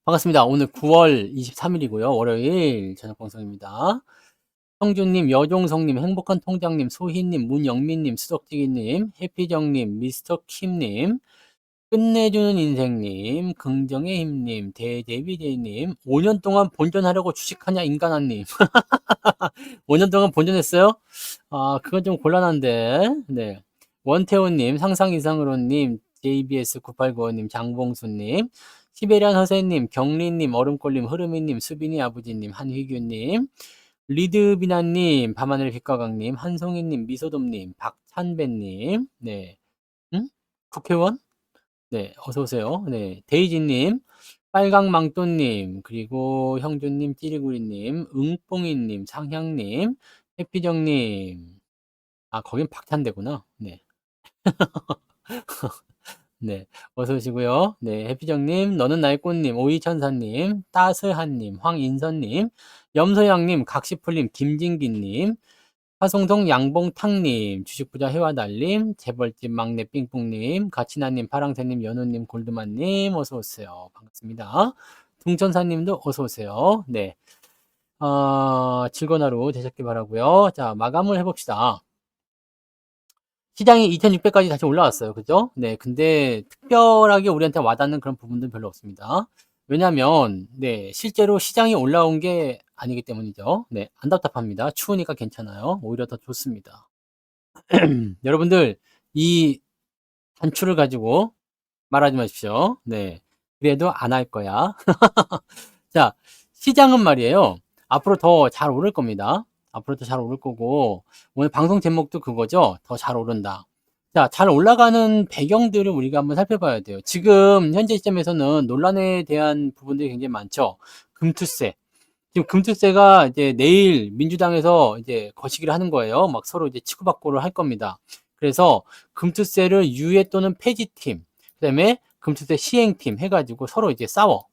반갑습니다. 오늘 9월 23일이고요. 월요일 저녁 방송입니다. 성주님, 여종성님, 행복한 통장님, 소희님, 문영민님, 수덕지기님, 해피정님, 미스터킴님, 끝내주는 인생님, 긍정의 힘님, 대데비데님, 5년 동안 본전하려고 주식하냐 인간아님. 5년 동안 본전했어요? 아, 그건 좀 곤란한데. 네. 원태호님, 상상 이상으로님, JBS9895님, 장봉수님, 시베리안 허세님, 경리님, 얼음골님, 흐르미님, 수빈이 아버지님, 한휘규님, 리드비나님, 밤하늘 빛과강님, 한송이님, 미소돔님, 박찬배님, 네. 응? 국회의원? 네, 어서오세요. 네. 데이지님, 빨강망토님, 그리고 형주님, 찌리구리님, 응뽕이님, 상향님, 해피정님, 아, 거긴 박찬대구나. 네. 네. 어서 오시고요. 네. 해피정님, 너는 나의 꽃님, 오이천사님, 따스한님, 황인선님, 염소양님, 각시풀님, 김진기님, 화송동 양봉탕님, 주식부자 해와달님, 재벌집 막내 삥뽕님, 가치나님, 파랑새님, 연우님, 골드만님, 어서오세요. 반갑습니다. 둥천사님도 어서오세요. 네. 즐거운 하루 되셨길 바라고요. 자, 마감을 해봅시다. 시장이 2600까지 다시 올라왔어요. 그죠? 네. 근데 특별하게 우리한테 와닿는 그런 부분들은 별로 없습니다. 왜냐면, 네. 실제로 시장이 올라온 게 아니기 때문이죠. 네. 안 답답합니다. 추우니까 괜찮아요. 오히려 더 좋습니다. 여러분들, 이 단추를 가지고 말하지 마십시오. 네. 그래도 안 할 거야. 자, 시장은 말이에요. 앞으로 더 잘 오를 겁니다. 앞으로 더 잘 오를 거고, 오늘 방송 제목도 그거죠. 더 잘 오른다. 자, 잘 올라가는 배경들을 우리가 한번 살펴봐야 돼요. 지금 현재 시점에서는 논란에 대한 부분들이 굉장히 많죠. 금투세. 지금 금투세가 이제 내일 민주당에서 이제 거시기를 하는 거예요. 막 서로 이제 치고받고를 할 겁니다. 그래서 금투세를 유예 또는 폐지팀, 그다음에 금투세 시행팀 해가지고 서로 이제 싸워.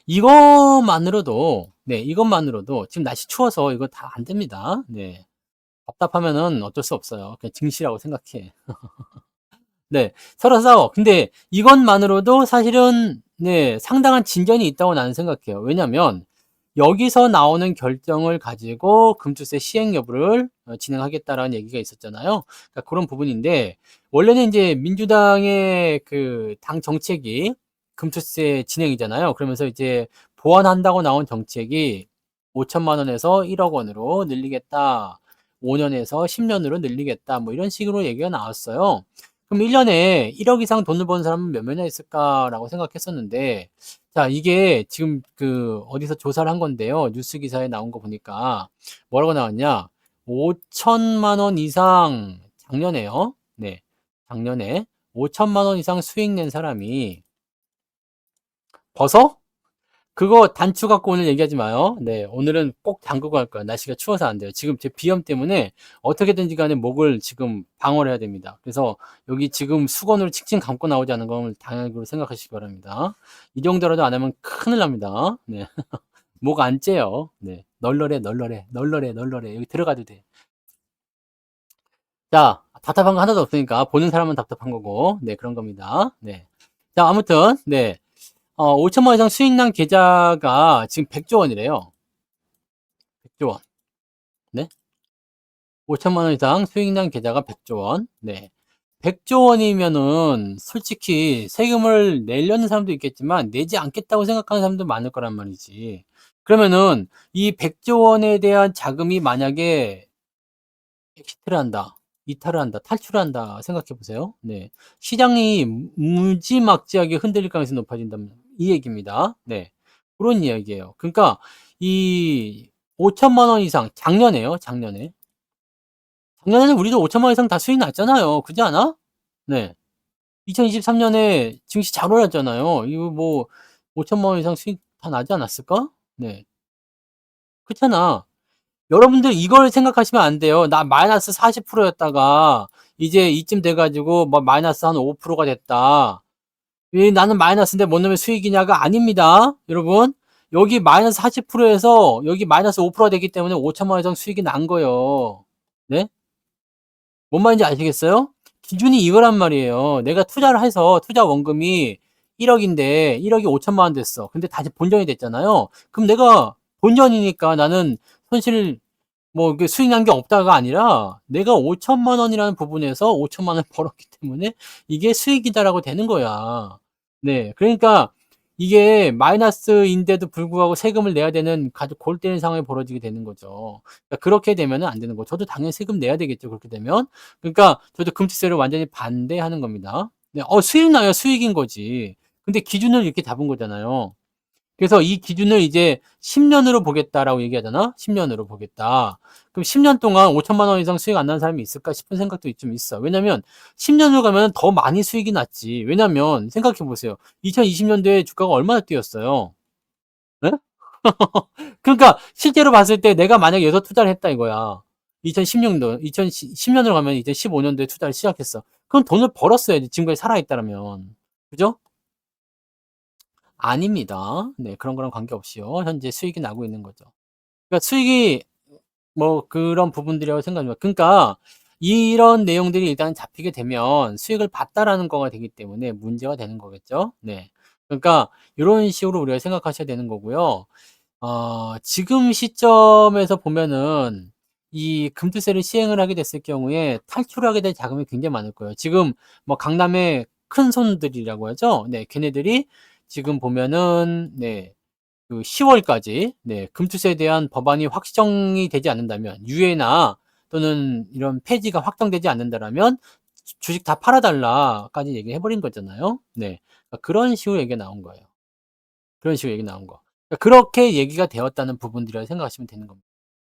이것만으로도, 네, 이것만으로도 지금 날씨 추워서 이거 다 안 됩니다. 네. 답답하면은 어쩔 수 없어요. 그냥 증시라고 생각해. 네, 서로 싸워. 근데 이것만으로도 사실은, 네, 상당한 진전이 있다고 나는 생각해요. 왜냐면, 여기서 나오는 결정을 가지고 금투세 시행 여부를 진행하겠다라는 얘기가 있었잖아요. 그러니까 그런 부분인데, 원래는 이제 민주당의 그 당 정책이 금투세 진행이잖아요. 그러면서 이제 보완한다고 나온 정책이 5천만 원에서 1억 원으로 늘리겠다. 5년에서 10년으로 늘리겠다. 뭐 이런 식으로 얘기가 나왔어요. 그럼 1년에 1억 이상 돈을 버는 사람은 몇 명이나 있을까라고 생각했었는데, 자, 이게 지금 그 어디서 조사를 한 건데요. 뉴스 기사에 나온 거 보니까 뭐라고 나왔냐? 5천만 원 이상 작년에요. 네. 작년에 5천만 원 이상 수익 낸 사람이 벌써 그거 단추 갖고 오늘 얘기하지 마요. 네, 오늘은 꼭 잠그고 할 거야. 날씨가 추워서 안 돼요. 지금 제 비염 때문에 어떻게든지 간에 목을 지금 방어를 해야 됩니다. 그래서 여기 지금 수건으로 칙칙 감고 나오지 않은 걸 당연히 생각하시기 바랍니다. 이 정도라도 안 하면 큰일 납니다. 네. 목 안 째요. 네. 널널해, 널널해, 널널해, 널널해. 여기 들어가도 돼. 자, 답답한 거 하나도 없으니까 보는 사람은 답답한 거고, 네, 그런 겁니다. 네. 자, 아무튼, 네. 5천만 원 이상 수익 난 계좌가 지금 100조 원이래요. 100조 원. 네. 5천만 원 이상 수익 난 계좌가 100조 원. 네. 100조 원이면은 솔직히 세금을 내려는 사람도 있겠지만 내지 않겠다고 생각하는 사람도 많을 거란 말이지. 그러면은 이 100조 원에 대한 자금이 만약에 엑시트를 한다, 이탈을 한다, 탈출을 한다 생각해 보세요. 네. 시장이 무지막지하게 흔들릴 가능성이 높아진다면 이 얘기입니다. 네. 그런 이야기예요. 그러니까 이 5천만 원 이상 작년에요. 작년에. 작년에는 우리도 5천만 원 이상 다 수익 났잖아요. 그지 않아? 네. 2023년에 증시 잘 올랐잖아요. 이거 뭐 5천만 원 이상 수익 다 나지 않았을까? 네. 그렇잖아. 여러분들 이걸 생각하시면 안 돼요. 나 마이너스 40%였다가 이제 이쯤 돼가지고 뭐 마이너스 한 5%가 됐다. 왜 나는 마이너스인데 뭔 놈의 수익이냐가 아닙니다. 여러분. 여기 마이너스 40%에서 여기 마이너스 5%가 되기 때문에 5천만 원 이상 수익이 난 거예요. 네? 뭔 말인지 아시겠어요? 기준이 이거란 말이에요. 내가 투자를 해서 투자 원금이 1억인데 1억이 5천만 원 됐어. 근데 다시 본전이 됐잖아요. 그럼 내가 본전이니까 나는 손실 뭐 이게 수익 난 게 없다가 아니라 내가 5천만 원이라는 부분에서 5천만 원 벌었기 때문에 이게 수익이다라고 되는 거야. 네. 그러니까 이게 마이너스인데도 불구하고 세금을 내야 되는 아주 골 때리는 상황이 벌어지게 되는 거죠. 그러니까 그렇게 되면은 안 되는 거죠. 저도 당연히 세금 내야 되겠죠, 그렇게 되면. 그러니까 저도 금투세를 완전히 반대하는 겁니다. 네. 수익 나야 수익인 거지. 근데 기준을 이렇게 잡은 거잖아요. 그래서 이 기준을 이제 10년으로 보겠다라고 얘기하잖아. 10년으로 보겠다. 그럼 10년 동안 5천만 원 이상 수익 안 나는 사람이 있을까 싶은 생각도 좀 있어. 왜냐면 10년으로 가면 더 많이 수익이 났지. 왜냐면 생각해 보세요. 2020년도에 주가가 얼마나 뛰었어요. 네? 그러니까 실제로 봤을 때 내가 만약에 여기서 투자를 했다 이거야. 2016년도, 2010년으로 가면 이제 15년도에 투자를 시작했어. 그럼 돈을 벌었어야지. 지금까지 살아있다면. 그죠? 아닙니다. 네, 그런 거랑 관계없이요. 현재 수익이 나고 있는 거죠. 그러니까 수익이 뭐 그런 부분들이라고 생각합니다. 그러니까 이런 내용들이 일단 잡히게 되면 수익을 봤다라는 거가 되기 때문에 문제가 되는 거겠죠. 네. 그러니까 이런 식으로 우리가 생각하셔야 되는 거고요. 지금 시점에서 보면은 이 금투세를 시행을 하게 됐을 경우에 탈출하게 될 자금이 굉장히 많을 거예요. 지금 뭐 강남의 큰 손들이라고 하죠. 네, 걔네들이 지금 보면은 네, 그 10월까지 네, 금투세에 대한 법안이 확정이 되지 않는다면 유예나 또는 이런 폐지가 확정되지 않는다라면 주식 다 팔아달라까지 얘기해 버린 거잖아요. 네, 그러니까 그런 식으로 얘기가 나온 거예요. 그런 식으로 얘기 나온 거. 그러니까 그렇게 얘기가 되었다는 부분들이라고 생각하시면 되는 겁니다.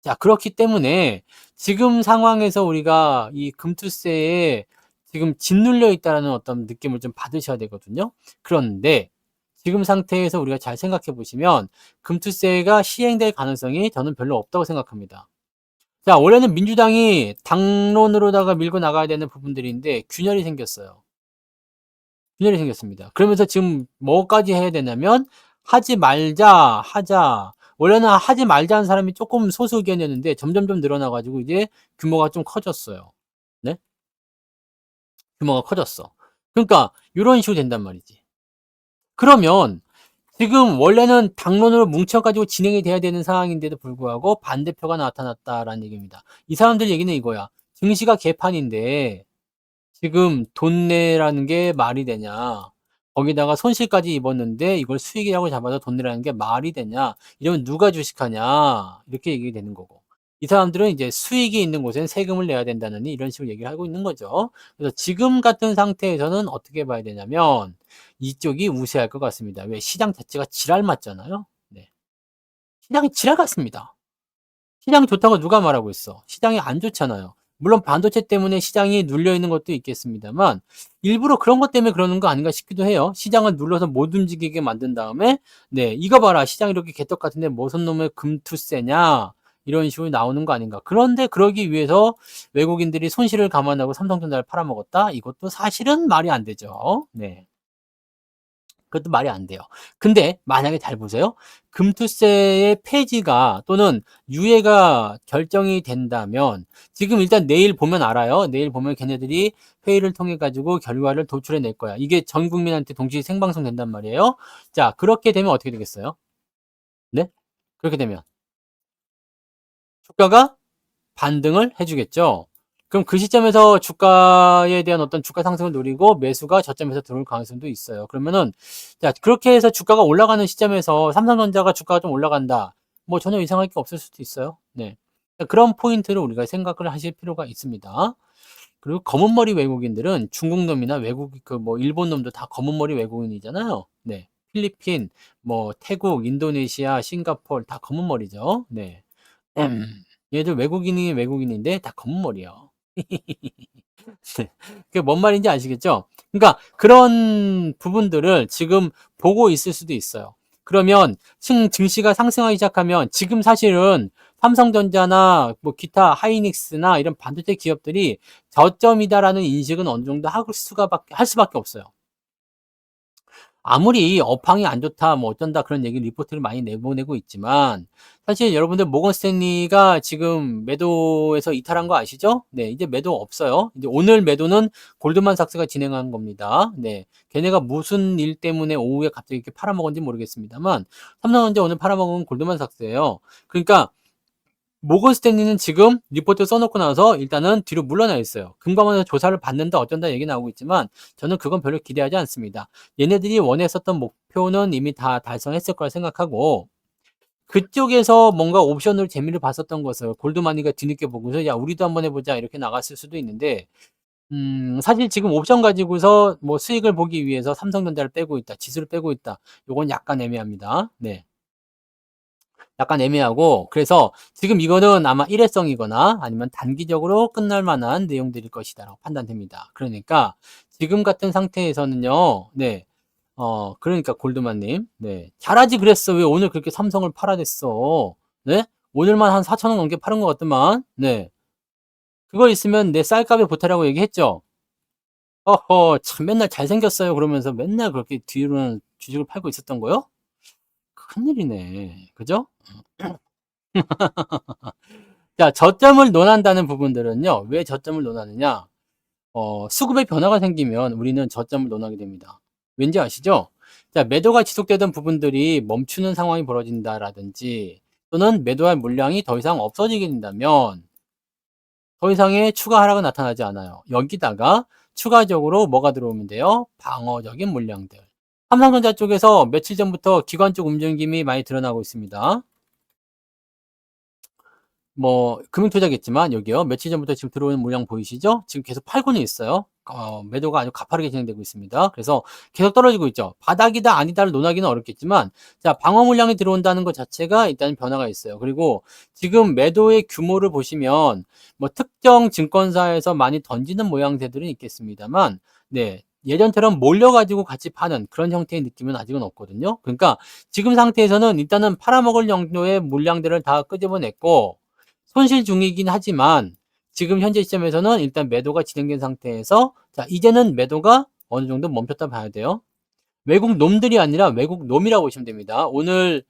자, 그렇기 때문에 지금 상황에서 우리가 이 금투세에 지금 짓눌려 있다는 어떤 느낌을 좀 받으셔야 되거든요. 그런데 지금 상태에서 우리가 잘 생각해 보시면 금투세가 시행될 가능성이 저는 별로 없다고 생각합니다. 자, 원래는 민주당이 당론으로다가 밀고 나가야 되는 부분들인데 균열이 생겼어요. 균열이 생겼습니다. 그러면서 지금 뭐까지 해야 되냐면 하지 말자, 하자. 원래는 하지 말자는 사람이 조금 소수 의견이었는데 점점점 늘어나가지고 이제 규모가 좀 커졌어요. 네? 규모가 커졌어. 그러니까 이런 식으로 된단 말이지. 그러면 지금 원래는 당론으로 뭉쳐가지고 진행이 돼야 되는 상황인데도 불구하고 반대표가 나타났다라는 얘기입니다. 이 사람들 얘기는 이거야. 증시가 개판인데 지금 돈 내라는 게 말이 되냐. 거기다가 손실까지 입었는데 이걸 수익이라고 잡아서 돈 내라는 게 말이 되냐. 이러면 누가 주식하냐. 이렇게 얘기 되는 거고. 이 사람들은 이제 수익이 있는 곳엔 세금을 내야 된다느니 이런 식으로 얘기를 하고 있는 거죠. 그래서 지금 같은 상태에서는 어떻게 봐야 되냐면 이쪽이 우세할 것 같습니다. 왜? 시장 자체가 지랄 맞잖아요. 네. 시장이 지랄 같습니다. 시장이 좋다고 누가 말하고 있어? 시장이 안 좋잖아요. 물론 반도체 때문에 시장이 눌려 있는 것도 있겠습니다만 일부러 그런 것 때문에 그러는 거 아닌가 싶기도 해요. 시장을 눌러서 못 움직이게 만든 다음에 네, 이거 봐라. 시장 이렇게 개떡 같은데 무슨 놈의 금투세냐? 이런 식으로 나오는 거 아닌가. 그런데 그러기 위해서 외국인들이 손실을 감안하고 삼성전자를 팔아먹었다? 이것도 사실은 말이 안 되죠. 네. 그것도 말이 안 돼요. 근데 만약에 잘 보세요. 금투세의 폐지가 또는 유예가 결정이 된다면 지금 일단 내일 보면 알아요. 내일 보면 걔네들이 회의를 통해 가지고 결과를 도출해 낼 거야. 이게 전 국민한테 동시 생방송 된단 말이에요. 자, 그렇게 되면 어떻게 되겠어요? 네? 그렇게 되면 주가가 반등을 해주겠죠. 그럼 그 시점에서 주가에 대한 어떤 주가 상승을 노리고 매수가 저점에서 들어올 가능성도 있어요. 그러면은 자, 그렇게 해서 주가가 올라가는 시점에서 삼성전자가 주가가 좀 올라간다. 뭐 전혀 이상할 게 없을 수도 있어요. 네. 그런 포인트를 우리가 생각을 하실 필요가 있습니다. 그리고 검은 머리 외국인들은 중국 놈이나 외국 그 뭐 일본 놈도 다 검은 머리 외국인이잖아요. 네. 필리핀, 뭐 태국, 인도네시아, 싱가포르 다 검은 머리죠. 네. 얘들 외국인이 외국인인데 다 검은 머리야. 네. 그게 뭔 말인지 아시겠죠? 그러니까 그런 부분들을 지금 보고 있을 수도 있어요. 그러면 증시가 상승하기 시작하면 지금 사실은 삼성전자나 뭐 기타 하이닉스나 이런 반도체 기업들이 저점이다라는 인식은 어느 정도 할 수밖에 없어요. 아무리 업황이 안 좋다, 뭐 어쩐다 그런 얘기 리포트를 많이 내보내고 있지만 사실 여러분들 모건 스탠리가 지금 매도에서 이탈한 거 아시죠? 네, 이제 매도 없어요. 이제 오늘 매도는 골드만삭스가 진행한 겁니다. 네, 걔네가 무슨 일 때문에 오후에 갑자기 이렇게 팔아먹은지 모르겠습니다만 삼성전자 오늘 팔아먹은 골드만삭스예요. 그러니까 모건 스탠리는 지금 리포트 써놓고 나서 일단은 뒤로 물러나 있어요. 금감원에서 조사를 받는다 어쩐다 얘기 나오고 있지만 저는 그건 별로 기대하지 않습니다. 얘네들이 원했었던 목표는 이미 다 달성했을 거라 생각하고 그쪽에서 뭔가 옵션으로 재미를 봤었던 것을 골드마니가 뒤늦게 보고서 야 우리도 한번 해보자 이렇게 나갔을 수도 있는데 사실 지금 옵션 가지고서 뭐 수익을 보기 위해서 삼성전자를 빼고 있다, 지수를 빼고 있다. 요건 약간 애매합니다. 네. 약간 애매하고 그래서 지금 이거는 아마 일회성이거나 아니면 단기적으로 끝날 만한 내용들일 것이다라고 판단됩니다. 그러니까 지금 같은 상태에서는요. 네. 그러니까 골드만님. 네. 잘하지 그랬어. 왜 오늘 그렇게 삼성을 팔아댔어? 네? 오늘만 한 4,000원 넘게 팔은 것 같더만. 네. 그거 있으면 내 쌀값에 보태라고 얘기했죠. 어허, 참 맨날 잘생겼어요. 그러면서 맨날 그렇게 뒤로는 주식을 팔고 있었던 거요? 큰일이네. 그죠? 자, 저점을 논한다는 부분들은요. 왜 저점을 논하느냐? 수급의 변화가 생기면 우리는 저점을 논하게 됩니다. 왠지 아시죠? 자, 매도가 지속되던 부분들이 멈추는 상황이 벌어진다라든지 또는 매도할 물량이 더 이상 없어지게 된다면 더 이상의 추가 하락은 나타나지 않아요. 여기다가 추가적으로 뭐가 들어오면 돼요? 방어적인 물량들. 삼성전자 쪽에서 며칠 전부터 기관 쪽 움직임이 많이 드러나고 있습니다. 뭐 금융투자겠지만 여기요. 며칠 전부터 지금 들어오는 물량 보이시죠? 지금 계속 팔고는 있어요. 매도가 아주 가파르게 진행되고 있습니다. 그래서 계속 떨어지고 있죠. 바닥이다 아니다를 논하기는 어렵겠지만 자 방어 물량이 들어온다는 것 자체가 일단 변화가 있어요. 그리고 지금 매도의 규모를 보시면 뭐 특정 증권사에서 많이 던지는 모양새들은 있겠습니다만 네 예전처럼 몰려가지고 같이 파는 그런 형태의 느낌은 아직은 없거든요. 그러니까 지금 상태에서는 일단은 팔아먹을 정도의 물량들을 다 끄집어냈고 손실 중이긴 하지만 지금 현재 시점에서는 일단 매도가 진행된 상태에서 자 이제는 매도가 어느 정도 멈췄다 봐야 돼요. 외국 놈들이 아니라 외국 놈이라고 보시면 됩니다. 오늘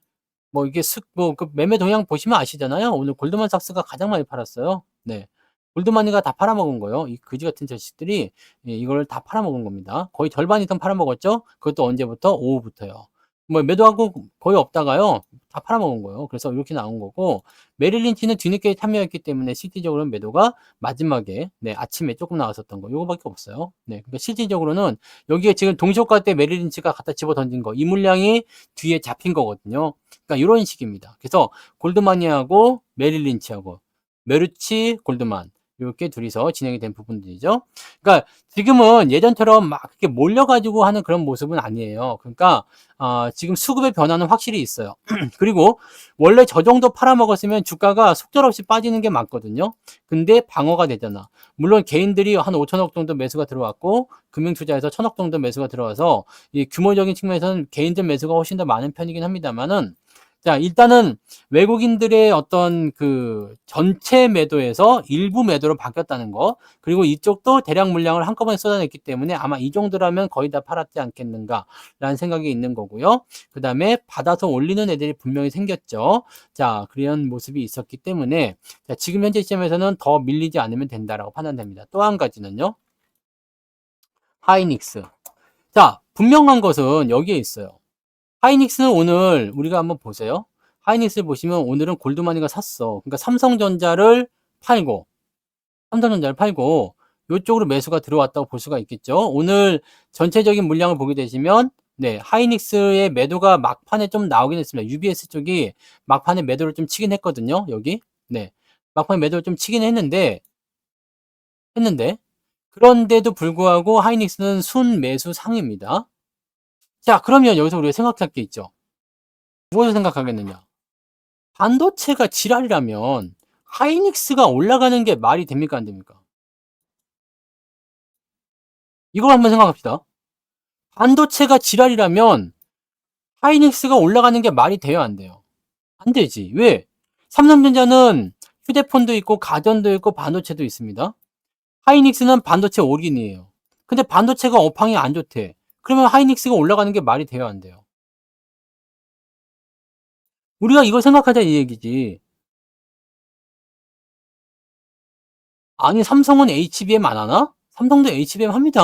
뭐 이게 그 매매 동향 보시면 아시잖아요. 오늘 골드만삭스가 가장 많이 팔았어요. 네. 골드만이가 다 팔아먹은 거예요. 이 그지 같은 자식들이 이걸 다 팔아먹은 겁니다. 거의 절반 이상 팔아먹었죠. 그것도 언제부터? 오후부터요. 뭐 매도하고 거의 없다가요. 다 팔아먹은 거예요. 그래서 이렇게 나온 거고 메릴 린치는 뒤늦게 참여했기 때문에 실질적으로는 매도가 마지막에 네, 아침에 조금 나왔었던 거 요거밖에 없어요. 네, 그러니까 실질적으로는 여기에 지금 동시효과 때 메릴 린치가 갖다 집어 던진 거 이 물량이 뒤에 잡힌 거거든요. 그러니까 이런 식입니다. 그래서 골드마니하고 메릴 린치하고 메르치 골드만 이렇게 둘이서 진행이 된 부분들이죠. 그러니까 지금은 예전처럼 막 이렇게 몰려가지고 하는 그런 모습은 아니에요. 그러니까 지금 수급의 변화는 확실히 있어요. 그리고 원래 저 정도 팔아먹었으면 주가가 속절없이 빠지는 게 맞거든요. 근데 방어가 되잖아. 물론 개인들이 한 5천억 정도 매수가 들어왔고 금융투자에서 1,000억 정도 매수가 들어와서 이 규모적인 측면에서는 개인들 매수가 훨씬 더 많은 편이긴 합니다만은 자, 일단은 외국인들의 어떤 그 전체 매도에서 일부 매도로 바뀌었다는 거, 그리고 이쪽도 대량 물량을 한꺼번에 쏟아냈기 때문에 아마 이 정도라면 거의 다 팔았지 않겠는가라는 생각이 있는 거고요. 그 다음에 받아서 올리는 애들이 분명히 생겼죠. 자, 그런 모습이 있었기 때문에 자, 지금 현재 시점에서는 더 밀리지 않으면 된다라고 판단됩니다. 또 한 가지는요. 하이닉스. 자, 분명한 것은 여기에 있어요. 하이닉스는 오늘 우리가 한번 보세요. 하이닉스를 보시면 오늘은 골드마니가 샀어. 그러니까 삼성전자를 팔고 이쪽으로 매수가 들어왔다고 볼 수가 있겠죠. 오늘 전체적인 물량을 보게 되시면 네, 하이닉스의 매도가 막판에 좀 나오긴 했습니다. UBS 쪽이 막판에 매도를 좀 치긴 했거든요. 여기. 네. 막판에 매도를 좀 치긴 했는데 그런데도 불구하고 하이닉스는 순매수 상입니다. 자, 그러면 여기서 우리가 생각할 게 있죠. 무엇을 생각하겠느냐? 반도체가 지랄이라면 하이닉스가 올라가는 게 말이 됩니까? 안 됩니까? 이걸 한번 생각합시다. 반도체가 지랄이라면 하이닉스가 올라가는 게 말이 돼요? 안 돼요? 안 되지. 왜? 삼성전자는 휴대폰도 있고 가전도 있고 반도체도 있습니다. 하이닉스는 반도체 올인이에요. 근데 반도체가 업황이 안 좋대. 그러면 하이닉스가 올라가는 게 말이 돼요, 안 돼요? 우리가 이걸 생각하자 이 얘기지. 아니, 삼성은 HBM 안 하나? 삼성도 HBM 합니다.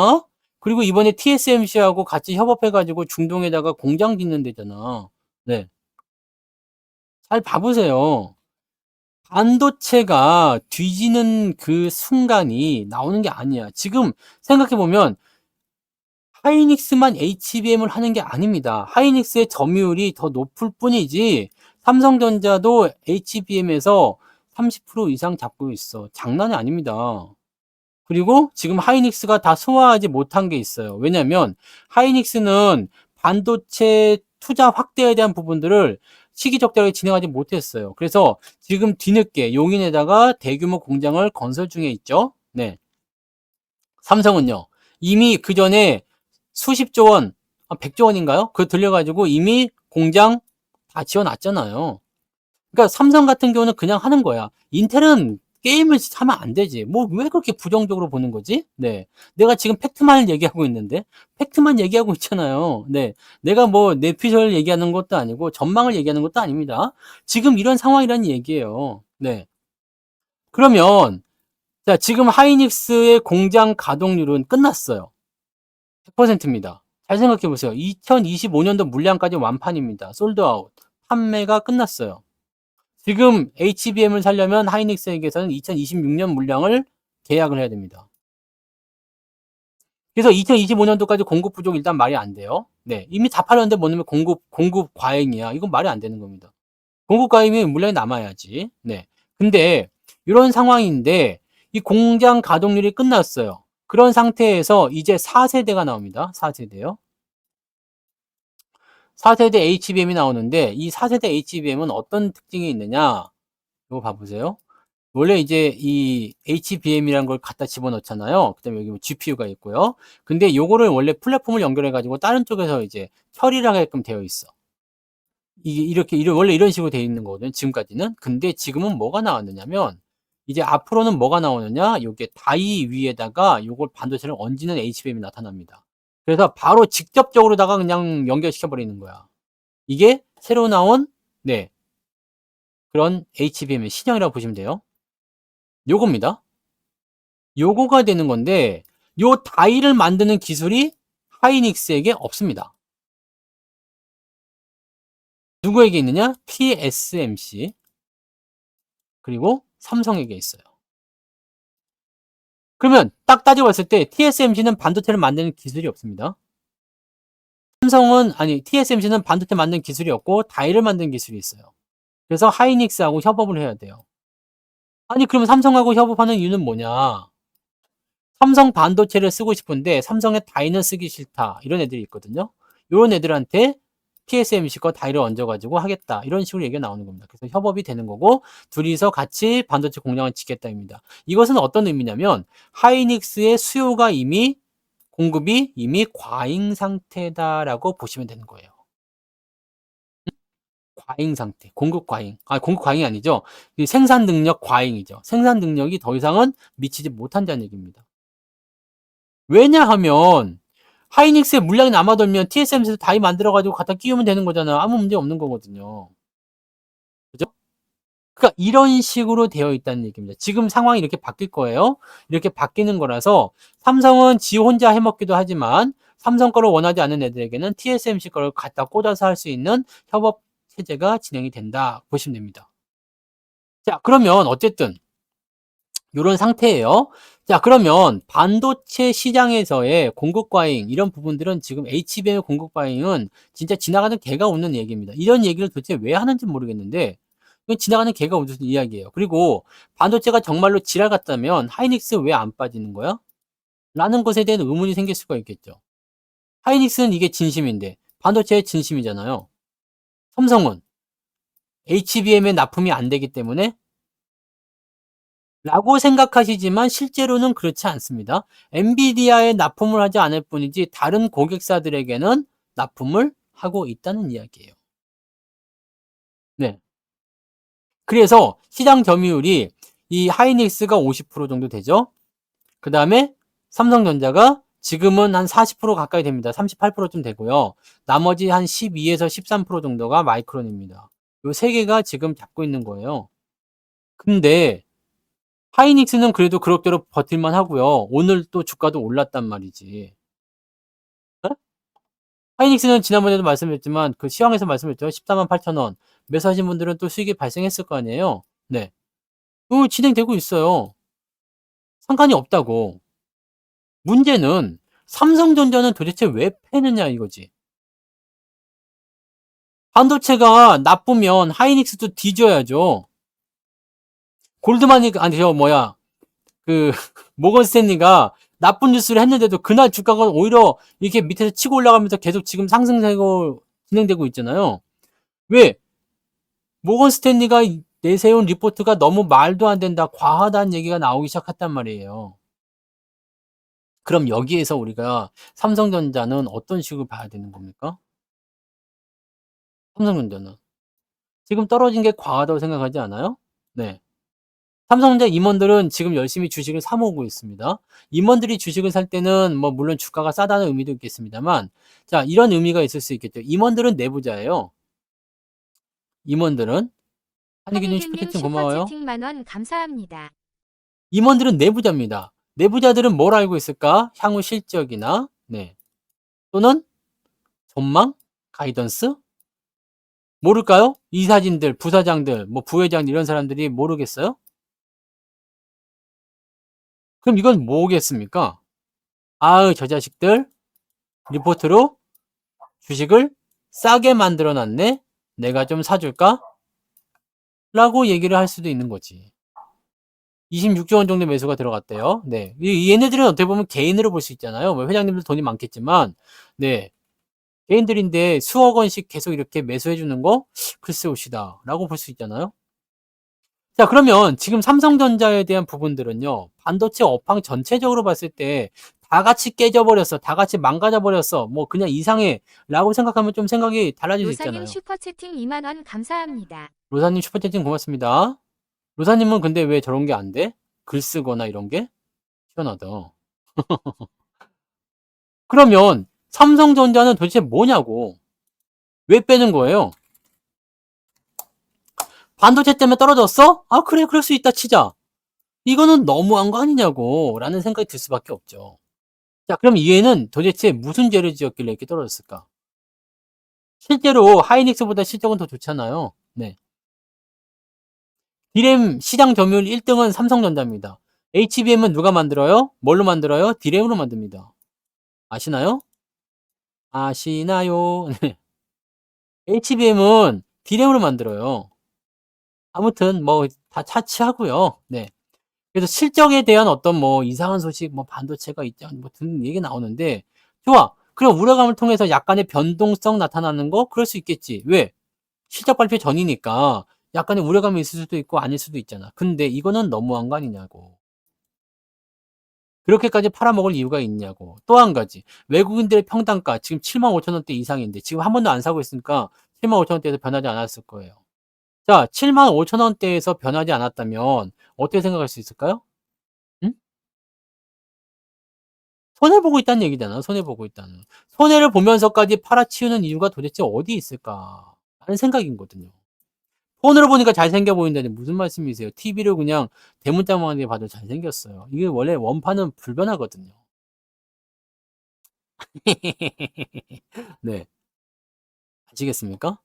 그리고 이번에 TSMC하고 같이 협업해가지고 중동에다가 공장 짓는 데잖아. 네. 잘 봐보세요. 반도체가 뒤지는 그 순간이 나오는 게 아니야. 지금 생각해보면 하이닉스만 HBM을 하는 게 아닙니다. 하이닉스의 점유율이 더 높을 뿐이지 삼성전자도 HBM에서 30% 이상 잡고 있어. 장난이 아닙니다. 그리고 지금 하이닉스가 다 소화하지 못한 게 있어요. 왜냐면 하이닉스는 반도체 투자 확대에 대한 부분들을 시기적절하게 진행하지 못했어요. 그래서 지금 뒤늦게 용인에다가 대규모 공장을 건설 중에 있죠. 네. 삼성은요. 이미 그 전에 수십조 원, 100조 원인가요? 그거 들려가지고 이미 공장 다 지어놨잖아요. 그러니까 삼성 같은 경우는 그냥 하는 거야. 인텔은 게임을 하면 안 되지. 뭐 왜 그렇게 부정적으로 보는 거지? 네. 내가 지금 팩트만 얘기하고 있는데 팩트만 얘기하고 있잖아요. 네. 내가 뭐 내피셜 얘기하는 것도 아니고 전망을 얘기하는 것도 아닙니다. 지금 이런 상황이라는 얘기예요. 네. 그러면 자, 지금 하이닉스의 공장 가동률은 끝났어요. 100%입니다. 잘 생각해 보세요. 2025년도 물량까지 완판입니다. 솔드아웃. 판매가 끝났어요. 지금 HBM을 사려면 하이닉스에게서는 2026년 물량을 계약을 해야 됩니다. 그래서 2025년도까지 공급 부족 일단 말이 안 돼요. 네. 이미 다 팔렸는데 뭐냐면 공급 과잉이야. 이건 말이 안 되는 겁니다. 공급 과잉이면 물량이 남아야지. 네. 근데 이런 상황인데 이 공장 가동률이 끝났어요. 그런 상태에서 이제 4세대가 나옵니다. 4세대요. 4세대 HBM이 나오는데 이 4세대 HBM은 어떤 특징이 있느냐? 이거 봐보세요. 원래 이제 이 HBM이라는 걸 갖다 집어넣잖아요. 그다음에 여기 뭐 GPU가 있고요. 근데 요거를 원래 플랫폼을 연결해 가지고 다른 쪽에서 이제 처리를 하게끔 되어 있어. 이게 원래 이런 식으로 되어 있는 거거든요. 지금까지는. 근데 지금은 뭐가 나왔느냐면 이제 앞으로는 뭐가 나오느냐? 요게 다이 위에다가 요걸 반도체를 얹는 HBM이 나타납니다. 그래서 바로 직접적으로다가 그냥 연결시켜 버리는 거야. 이게 새로 나온 네. 그런 HBM의 신형이라고 보시면 돼요. 요겁니다. 요거가 되는 건데 요 다이를 만드는 기술이 하이닉스에게 없습니다. 누구에게 있느냐? TSMC 그리고 삼성에게 있어요. 그러면 딱 따져 봤을 때 TSMC는 반도체를 만드는 기술이 없습니다. TSMC는 반도체 만드는 기술이 없고 다이를 만드는 기술이 있어요. 그래서 하이닉스하고 협업을 해야 돼요. 아니 그러면 삼성하고 협업하는 이유는 뭐냐? 삼성 반도체를 쓰고 싶은데 삼성의 다이는 쓰기 싫다. 이런 애들이 있거든요. 이런 애들한테 TSMC 거 다이를 얹어가지고 하겠다. 이런 식으로 얘기가 나오는 겁니다. 그래서 협업이 되는 거고 둘이서 같이 반도체 공장을 짓겠다입니다. 이것은 어떤 의미냐면 하이닉스의 수요가 공급이 이미 과잉 상태다라고 보시면 되는 거예요. 과잉 상태, 공급 과잉. 공급 과잉이 아니죠. 생산 능력 과잉이죠. 생산 능력이 더 이상은 미치지 못한다는 얘기입니다. 왜냐하면 하이닉스에 물량이 남아돌면 TSMC에서 다이 만들어가지고 갖다 끼우면 되는 거잖아. 아무 문제 없는 거거든요. 그죠? 그러니까 이런 식으로 되어 있다는 얘기입니다. 지금 상황이 이렇게 바뀔 거예요. 이렇게 바뀌는 거라서 삼성은 지 혼자 해먹기도 하지만 삼성 거를 원하지 않는 애들에게는 TSMC 거를 갖다 꽂아서 할 수 있는 협업 체제가 진행이 된다 보시면 됩니다. 자, 그러면 어쨌든 요런 상태예요. 자, 그러면 반도체 시장에서의 공급 과잉 이런 부분들은 지금 HBM의 공급 과잉은 진짜 지나가는 개가 없는 얘기입니다. 이런 얘기를 도대체 왜 하는지 모르겠는데 이건 지나가는 개가 없는 이야기예요. 그리고 반도체가 정말로 지랄 같다면 하이닉스 왜 안 빠지는 거야? 라는 것에 대한 의문이 생길 수가 있겠죠. 하이닉스는 이게 진심인데 반도체의 진심이잖아요. 삼성은 HBM에 납품이 안 되기 때문에 라고 생각하시지만 실제로는 그렇지 않습니다. 엔비디아에 납품을 하지 않을 뿐이지 다른 고객사들에게는 납품을 하고 있다는 이야기예요. 네. 그래서 시장 점유율이 이 하이닉스가 50% 정도 되죠. 그 다음에 삼성전자가 지금은 한 40% 가까이 됩니다. 38%쯤 되고요. 나머지 한 12에서 13% 정도가 마이크론입니다. 요 세 개가 지금 잡고 있는 거예요. 근데 하이닉스는 그래도 그럭저럭 버틸만 하고요. 오늘 또 주가도 올랐단 말이지. 어? 하이닉스는 지난번에도 말씀드렸지만 그 시황에서 말씀드렸죠. 148,000원. 매수하신 분들은 또 수익이 발생했을 거 아니에요. 네. 진행되고 있어요. 상관이 없다고. 문제는 삼성전자는 도대체 왜 패느냐 이거지. 반도체가 나쁘면 하이닉스도 뒤져야죠. 골드만이 아니 저 뭐야 그 모건 스탠리가 나쁜 뉴스를 했는데도 그날 주가가 오히려 이렇게 밑에서 치고 올라가면서 계속 지금 상승세고 진행되고 있잖아요. 왜? 모건 스탠리가 내세운 리포트가 너무 말도 안 된다, 과하다는 얘기가 나오기 시작했단 말이에요. 그럼 여기에서 우리가 삼성전자는 어떤 식으로 봐야 되는 겁니까? 삼성전자는 지금 떨어진 게 과하다고 생각하지 않아요? 네. 삼성전자 임원들은 지금 열심히 주식을 사 모으고 있습니다. 임원들이 주식을 살 때는 뭐 물론 주가가 싸다는 의미도 있겠습니다만, 자, 이런 의미가 있을 수 있겠죠. 임원들은 내부자예요. 임원들은 한희균님 슈퍼채팅 고마워요. 슈퍼채팅 만원 감사합니다. 임원들은 내부자입니다. 내부자들은 뭘 알고 있을까? 향후 실적이나 네. 또는 전망, 가이던스 모를까요? 이사진들, 부사장들, 뭐 부회장 이런 사람들이 모르겠어요? 그럼 이건 뭐겠습니까? 아으 저 자식들 리포트로 주식을 싸게 만들어 놨네. 내가 좀 사줄까? 라고 얘기를 할 수도 있는 거지. 26조 원 정도 매수가 들어갔대요. 네. 얘네들은 어떻게 보면 개인으로 볼 수 있잖아요. 뭐 회장님들 돈이 많겠지만, 네. 개인들인데 수억 원씩 계속 이렇게 매수해 주는 거 글쎄 옵시다. 라고 볼 수 있잖아요. 자, 그러면 지금 삼성전자에 대한 부분들은요. 반도체 업황 전체적으로 봤을 때 다 같이 깨져버렸어. 다 같이 망가져버렸어. 뭐 그냥 이상해. 라고 생각하면 좀 생각이 달라질 수 로사님 있잖아요. 슈퍼채팅 2만원 감사합니다. 로사님 슈퍼채팅 고맙습니다. 로사님은 근데 왜 저런 게 안 돼? 글 쓰거나 이런 게? 희한하다. 그러면 삼성전자는 도대체 뭐냐고. 왜 빼는 거예요? 반도체 때문에 떨어졌어? 아, 그래, 그럴 수 있다 치자. 이거는 너무한 거 아니냐고 라는 생각이 들 수밖에 없죠. 자, 그럼 얘는 도대체 무슨 죄를 지었길래 이렇게 떨어졌을까? 실제로 하이닉스보다 실적은 더 좋잖아요. 네. 디램 시장 점유율 1등은 삼성전자입니다. HBM은 누가 만들어요? 뭘로 만들어요? 디램으로 만듭니다. 아시나요? 아시나요? 네. HBM은 디램으로 만들어요. 아무튼 뭐 다 차치하고요. 네. 그래서 실적에 대한 어떤 뭐 이상한 소식, 뭐 반도체가 있지 뭐 등 얘기 나오는데 좋아. 그럼 우려감을 통해서 약간의 변동성 나타나는 거 그럴 수 있겠지. 왜? 실적 발표 전이니까 약간의 우려감이 있을 수도 있고 아닐 수도 있잖아. 근데 이거는 너무한 거 아니냐고. 그렇게까지 팔아먹을 이유가 있냐고. 또 한 가지. 외국인들의 평단가 지금 75,000원대 이상인데 지금 한 번도 안 사고 있으니까 75,000원대에서 변하지 않았을 거예요. 자, 75,000원대에서 변하지 않았다면 어떻게 생각할 수 있을까요? 응? 손해보고 있다는 얘기잖아. 손해보고 있다는. 손해를 보면서까지 팔아치우는 이유가 도대체 어디 있을까? 하는 생각이거든요. 폰으로 보니까 잘생겨 보인다니 무슨 말씀이세요? TV를 그냥 대문짝만하게 봐도 잘생겼어요. 이게 원래 원판은 불변하거든요. 네. 아시겠습니까?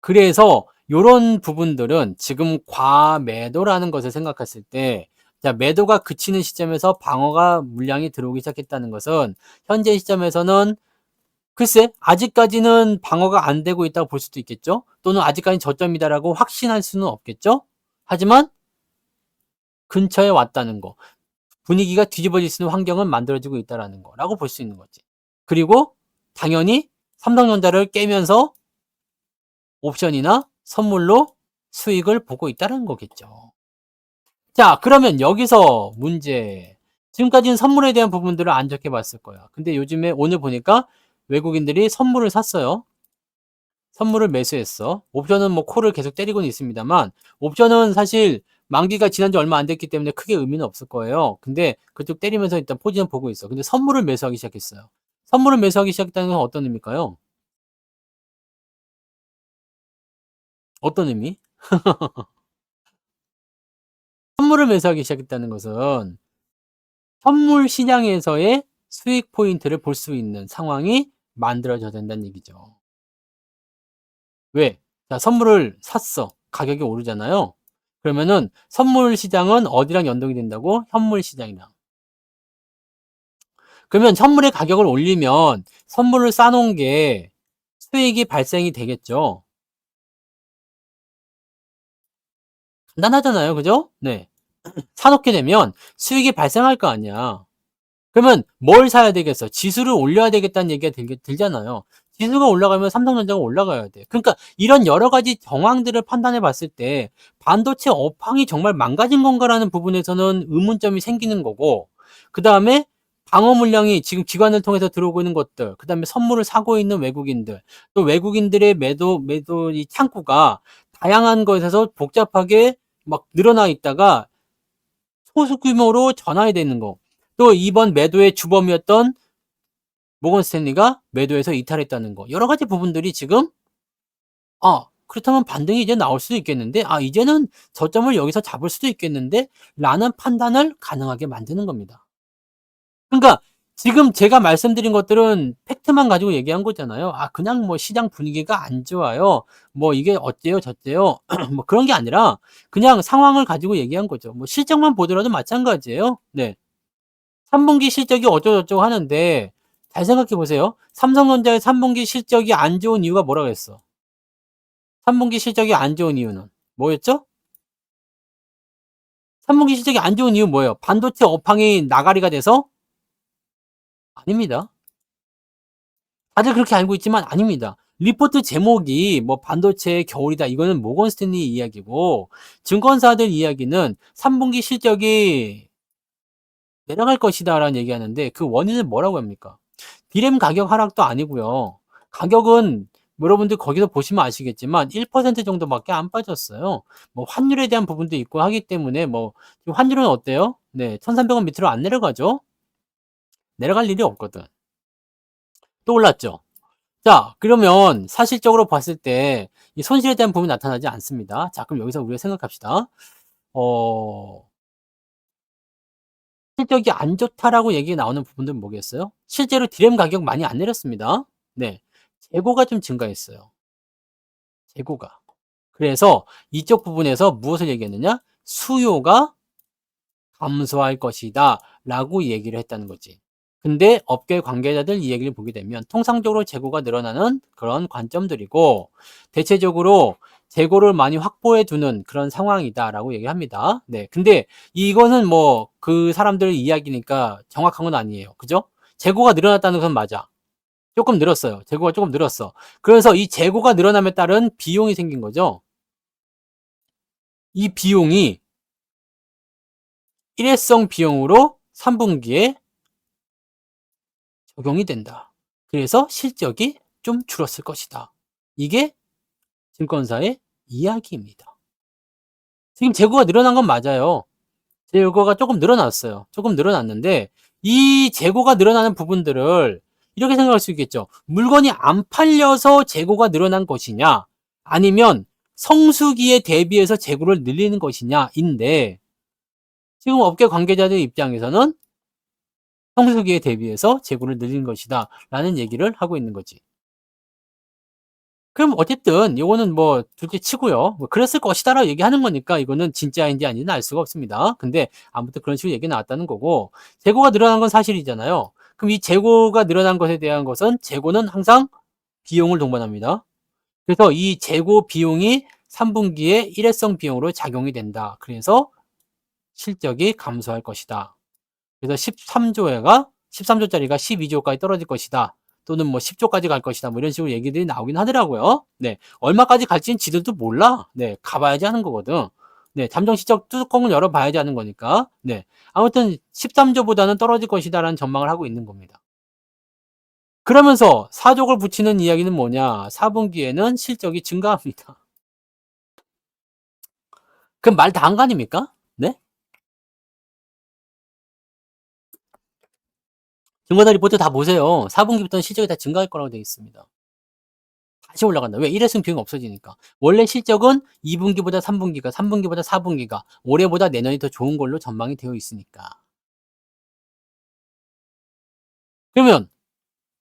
그래서 요런 부분들은 지금 과매도라는 것을 생각했을 때, 자, 매도가 그치는 시점에서 방어가 물량이 들어오기 시작했다는 것은 현재 시점에서는 글쎄 아직까지는 방어가 안 되고 있다고 볼 수도 있겠죠. 또는 아직까지 저점이다라고 확신할 수는 없겠죠. 하지만 근처에 왔다는 거, 분위기가 뒤집어질 수 있는 환경은 만들어지고 있다라는 거라고 볼 수 있는 거지. 그리고 당연히 삼성전자를 깨면서 옵션이나 선물로 수익을 보고 있다는 거겠죠. 자, 그러면 여기서 문제. 지금까지는 선물에 대한 부분들을 안 좋게 봤을 거야. 근데 요즘에 오늘 보니까 외국인들이 선물을 샀어요. 선물을 매수했어. 옵션은 뭐 콜을 계속 때리고는 있습니다만 옵션은 사실 만기가 지난 지 얼마 안 됐기 때문에 크게 의미는 없을 거예요. 근데 그쪽 때리면서 일단 포지션 보고 있어. 근데 선물을 매수하기 시작했어요. 선물을 매수하기 시작했다는 건 어떤 의미일까요? 어떤 의미? 선물을 매수하기 시작했다는 것은 선물 시장에서의 수익 포인트를 볼 수 있는 상황이 만들어져야 된다는 얘기죠. 왜? 자, 선물을 샀어. 가격이 오르잖아요. 그러면은 선물 시장은 어디랑 연동이 된다고? 현물 시장이랑. 그러면 선물의 가격을 올리면 선물을 싸놓은 게 수익이 발생이 되겠죠. 간단하잖아요. 그죠? 네. 사놓게 되면 수익이 발생할 거 아니야. 그러면 뭘 사야 되겠어? 지수를 올려야 되겠다는 얘기가 들잖아요. 지수가 올라가면 삼성전자가 올라가야 돼. 그러니까 이런 여러 가지 정황들을 판단해 봤을 때 반도체 업황이 정말 망가진 건가라는 부분에서는 의문점이 생기는 거고, 그 다음에 방어 물량이 지금 기관을 통해서 들어오고 있는 것들, 그 다음에 선물을 사고 있는 외국인들, 또 외국인들의 매도 이 창구가 다양한 것에서 복잡하게 막 늘어나 있다가 소수 규모로 전환이 되는 거. 또 이번 매도의 주범이었던 모건 스탠리가 매도해서 이탈했다는 거. 여러 가지 부분들이 지금 그렇다면 반등이 이제 나올 수도 있겠는데, 이제는 저점을 여기서 잡을 수도 있겠는데 라는 판단을 가능하게 만드는 겁니다. 그러니까 지금 제가 말씀드린 것들은 팩트만 가지고 얘기한 거잖아요. 그냥 뭐 시장 분위기가 안 좋아요. 뭐 이게 어때요, 저때요. 뭐 그런 게 아니라 그냥 상황을 가지고 얘기한 거죠. 뭐 실적만 보더라도 마찬가지예요. 네. 3분기 실적이 어쩌고저쩌고 하는데 잘 생각해 보세요. 삼성전자의 3분기 실적이 안 좋은 이유가 뭐라고 했어? 3분기 실적이 안 좋은 이유는 뭐였죠? 3분기 실적이 안 좋은 이유 뭐예요? 반도체 업황이 나가리가 돼서? 아닙니다. 다들 그렇게 알고 있지만 아닙니다. 리포트 제목이 뭐 반도체의 겨울이다. 이거는 모건 스탠리 이야기고, 증권사들 이야기는 3분기 실적이 내려갈 것이다라는 얘기하는데 그 원인은 뭐라고 합니까? 디램 가격 하락도 아니고요. 가격은 여러분들 거기서 보시면 아시겠지만 1% 정도밖에 안 빠졌어요. 뭐 환율에 대한 부분도 있고 하기 때문에 뭐 지금 환율은 어때요? 네, 1,300원 밑으로 안 내려가죠. 내려갈 일이 없거든. 또 올랐죠. 자, 그러면 사실적으로 봤을 때 이 손실에 대한 부분이 나타나지 않습니다. 자, 그럼 여기서 우리가 생각합시다. 어, 실적이 안 좋다라고 얘기가 나오는 부분들은 뭐겠어요? 실제로 디램 가격 많이 안 내렸습니다. 네. 재고가 좀 증가했어요. 재고가. 그래서 이쪽 부분에서 무엇을 얘기했느냐? 수요가 감소할 것이다 라고 얘기를 했다는 거지. 근데 업계 관계자들 이 얘기를 보게 되면 통상적으로 재고가 늘어나는 그런 관점들이고, 대체적으로 재고를 많이 확보해 두는 그런 상황이다라고 얘기합니다. 네. 근데 이거는 뭐 그 사람들 이야기니까 정확한 건 아니에요. 그죠? 재고가 늘어났다는 건 맞아. 조금 늘었어요. 재고가 조금 늘었어. 그래서 이 재고가 늘어남에 따른 비용이 생긴 거죠. 이 비용이 일회성 비용으로 3분기에 적용이 된다. 그래서 실적이 좀 줄었을 것이다. 이게 증권사의 이야기입니다. 지금 재고가 늘어난 건 맞아요. 재고가 조금 늘어났어요. 조금 늘어났는데 이 재고가 늘어나는 부분들을 이렇게 생각할 수 있겠죠. 물건이 안 팔려서 재고가 늘어난 것이냐, 아니면 성수기에 대비해서 재고를 늘리는 것이냐인데, 지금 업계 관계자들 입장에서는 성수기에 대비해서 재고를 늘린 것이다 라는 얘기를 하고 있는 거지. 그럼 어쨌든 이거는 뭐 둘째 치고요. 뭐 그랬을 것이다라고 얘기하는 거니까 이거는 진짜인지 아닌지는 알 수가 없습니다. 근데 아무튼 그런 식으로 얘기 나왔다는 거고, 재고가 늘어난 건 사실이잖아요. 그럼 이 재고가 늘어난 것에 대한 것은, 재고는 항상 비용을 동반합니다. 그래서 이 재고 비용이 3분기에 일회성 비용으로 작용이 된다. 그래서 실적이 감소할 것이다. 그래서 13조짜리가 12조까지 떨어질 것이다. 또는 뭐 10조까지 갈 것이다. 뭐 이런 식으로 얘기들이 나오긴 하더라고요. 네. 얼마까지 갈지는 지들도 몰라. 네. 가봐야지 하는 거거든. 네. 잠정 시적 뚜껑을 열어봐야지 하는 거니까. 네. 아무튼 13조보다는 떨어질 것이다라는 전망을 하고 있는 겁니다. 그러면서 사족을 붙이는 이야기는 뭐냐? 4분기에는 실적이 증가합니다. 그럼 말 다 한 거 아닙니까? 네? 증거다 리포트 다 보세요. 4분기부터는 실적이 다 증가할 거라고 되어 있습니다. 다시 올라간다. 왜? 일회성 비용이 없어지니까. 원래 실적은 2분기보다 3분기가, 3분기보다 4분기가, 올해보다 내년이 더 좋은 걸로 전망이 되어 있으니까. 그러면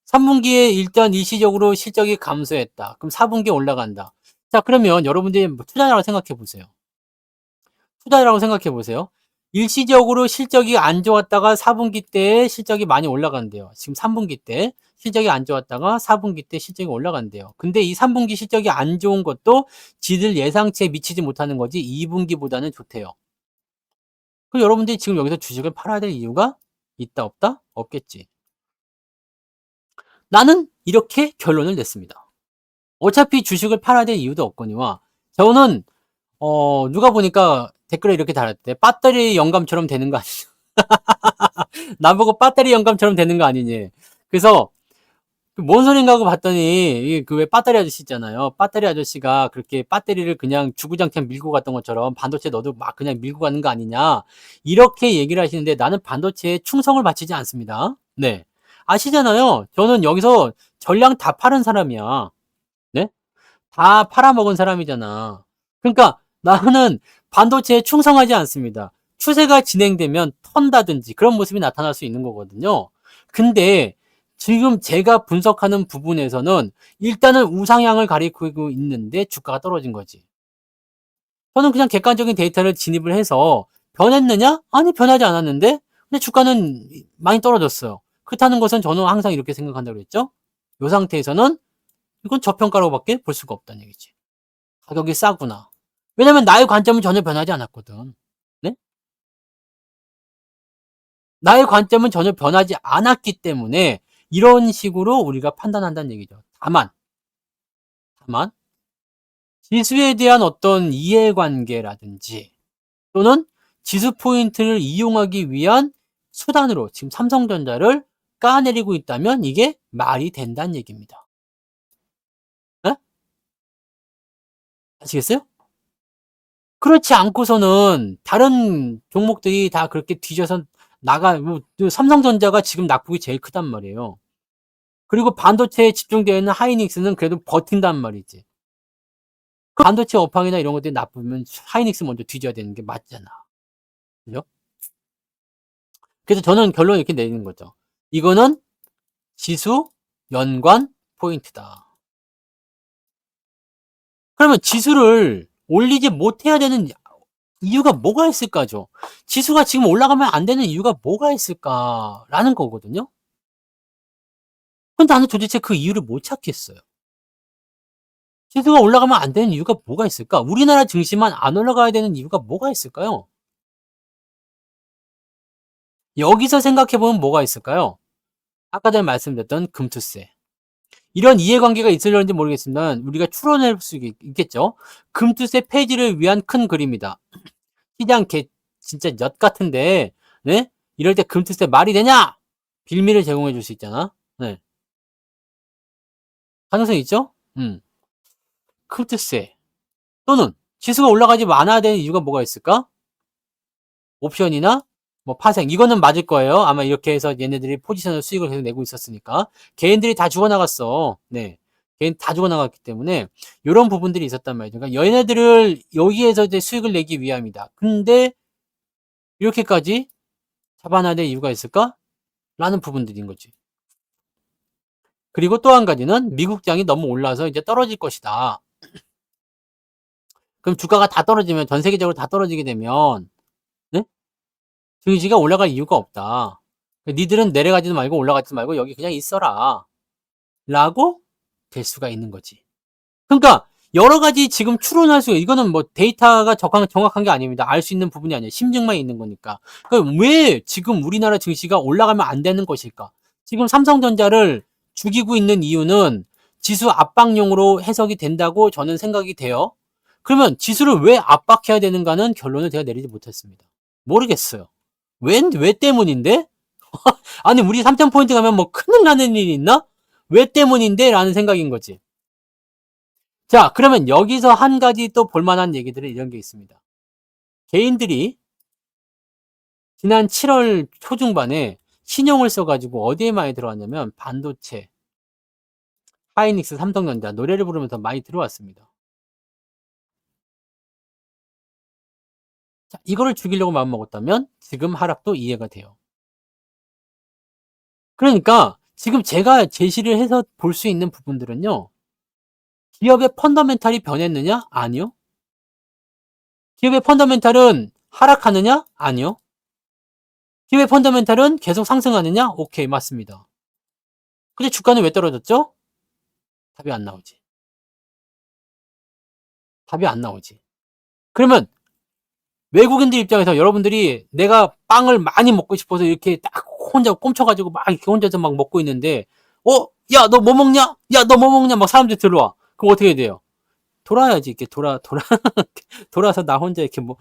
3분기에 일단 일시적으로 실적이 감소했다. 그럼 4분기에 올라간다. 자, 그러면 여러분들이 투자라고 생각해 보세요. 투자라고 생각해 보세요. 일시적으로 실적이 안 좋았다가 4분기 때 실적이 많이 올라간대요. 지금 3분기 때 실적이 안 좋았다가 4분기 때 실적이 올라간대요. 근데 이 3분기 실적이 안 좋은 것도 지들 예상치에 미치지 못하는 거지 2분기보다는 좋대요. 그럼 여러분들이 지금 여기서 주식을 팔아야 될 이유가 있다 없다? 없겠지. 나는 이렇게 결론을 냈습니다. 어차피 주식을 팔아야 될 이유도 없거니와 저는 누가 보니까 댓글에 이렇게 달았대. 배터리 영감처럼 되는 거 아니냐. 나보고 배터리 영감처럼 되는 거 아니니. 그래서 뭔 소린가 하고 봤더니 그 왜 배터리 아저씨 있잖아요. 배터리 아저씨가 그렇게 배터리를 그냥 주구장창 밀고 갔던 것처럼 반도체 너도 막 그냥 밀고 가는 거 아니냐. 이렇게 얘기를 하시는데 나는 반도체에 충성을 바치지 않습니다. 네. 아시잖아요. 저는 여기서 전량 다 파는 사람이야. 네? 다 팔아먹은 사람이잖아. 그러니까 나는 반도체에 충성하지 않습니다. 추세가 진행되면 턴다든지 그런 모습이 나타날 수 있는 거거든요. 근데 지금 제가 분석하는 부분에서는 일단은 우상향을 가리키고 있는데 주가가 떨어진 거지. 저는 그냥 객관적인 데이터를 진입을 해서 변했느냐? 아니, 변하지 않았는데 근데 주가는 많이 떨어졌어요. 그렇다는 것은 저는 항상 이렇게 생각한다고 그랬죠. 이 상태에서는 이건 저평가라고밖에 볼 수가 없다는 얘기지. 가격이 싸구나. 왜냐면 나의 관점은 전혀 변하지 않았거든. 네? 나의 관점은 전혀 변하지 않았기 때문에 이런 식으로 우리가 판단한다는 얘기죠. 다만 지수에 대한 어떤 이해관계라든지 또는 지수 포인트를 이용하기 위한 수단으로 지금 삼성전자를 까내리고 있다면 이게 말이 된다는 얘기입니다. 네? 아시겠어요? 그렇지 않고서는 다른 종목들이 다 그렇게 뒤져서 뭐 삼성전자가 지금 낙폭이 제일 크단 말이에요. 그리고 반도체에 집중되어 있는 하이닉스는 그래도 버틴단 말이지. 반도체 업황이나 이런 것들이 나쁘면 하이닉스 먼저 뒤져야 되는 게 맞잖아. 그죠? 그래서 저는 결론 이렇게 내리는 거죠. 이거는 지수 연관 포인트다. 그러면 지수를 올리지 못해야 되는 이유가 뭐가 있을까죠? 지수가 지금 올라가면 안 되는 이유가 뭐가 있을까라는 거거든요. 근데 나는 도대체 그 이유를 못 찾겠어요. 지수가 올라가면 안 되는 이유가 뭐가 있을까? 우리나라 증시만 안 올라가야 되는 이유가 뭐가 있을까요? 여기서 생각해보면 뭐가 있을까요? 아까 전에 말씀드렸던 금투세. 이런 이해관계가 있으려는지 모르겠지만 우리가 추론할 수 있겠죠. 금투세 폐지를 위한 큰 그림이다. 시장 진짜 엿 같은데, 네? 이럴 때 금투세 말이 되냐? 빌미를 제공해 줄 수 있잖아. 네. 가능성이 있죠? 금투세. 또는 지수가 올라가지 않아야 되는 이유가 뭐가 있을까? 옵션이나 뭐 파생. 이거는 맞을 거예요. 아마 이렇게 해서 얘네들이 포지션을 수익을 계속 내고 있었으니까. 개인들이 다 죽어나갔어. 네. 개인 다 죽어나갔기 때문에 이런 부분들이 있었단 말이죠. 그러니까 얘네들을 여기에서 이제 수익을 내기 위함이다. 근데 이렇게까지 잡아놔야 될 이유가 있을까? 라는 부분들인 거지. 그리고 또 한 가지는 미국장이 너무 올라서 이제 떨어질 것이다. 그럼 주가가 다 떨어지면 전 세계적으로 다 떨어지게 되면 네? 증시가 올라갈 이유가 없다. 니들은 내려가지도 말고 올라가지도 말고 여기 그냥 있어라. 라고 될 수가 있는 거지. 그러니까 여러 가지 지금 추론할 수가 이거는 뭐 데이터가 정확한 게 아닙니다. 알 수 있는 부분이 아니에요. 심증만 있는 거니까. 그러니까 왜 지금 우리나라 증시가 올라가면 안 되는 것일까? 지금 삼성전자를 죽이고 있는 이유는 지수 압박용으로 해석이 된다고 저는 생각이 돼요. 그러면 지수를 왜 압박해야 되는가는 결론을 제가 내리지 못했습니다. 모르겠어요. 왜 때문인데? 아니, 우리 3,000포인트 가면 뭐 큰일 나는 일이 있나? 왜 때문인데? 라는 생각인 거지. 자, 그러면 여기서 한 가지 또 볼만한 얘기들은 이런 게 있습니다. 개인들이 지난 7월 초중반에 신용을 써가지고 어디에 많이 들어왔냐면 반도체, 하이닉스, 삼성전자 노래를 부르면서 많이 들어왔습니다. 자, 이거를 죽이려고 마음먹었다면 지금 하락도 이해가 돼요. 그러니까 지금 제가 제시를 해서 볼 수 있는 부분들은요. 기업의 펀더멘탈이 변했느냐? 아니요. 기업의 펀더멘탈은 하락하느냐? 아니요. 기업의 펀더멘탈은 계속 상승하느냐? 오케이, 맞습니다. 근데 주가는 왜 떨어졌죠? 답이 안 나오지. 답이 안 나오지. 그러면 외국인들 입장에서 여러분들이 내가 빵을 많이 먹고 싶어서 이렇게 딱 혼자 꼼쳐가지고 막 이렇게 혼자서 막 먹고 있는데, 야, 너 뭐 먹냐? 야, 너 뭐 먹냐? 막 사람들이 들어와. 그럼 어떻게 해야 돼요? 돌아야지. 이렇게 돌아서 나 혼자 이렇게 뭐,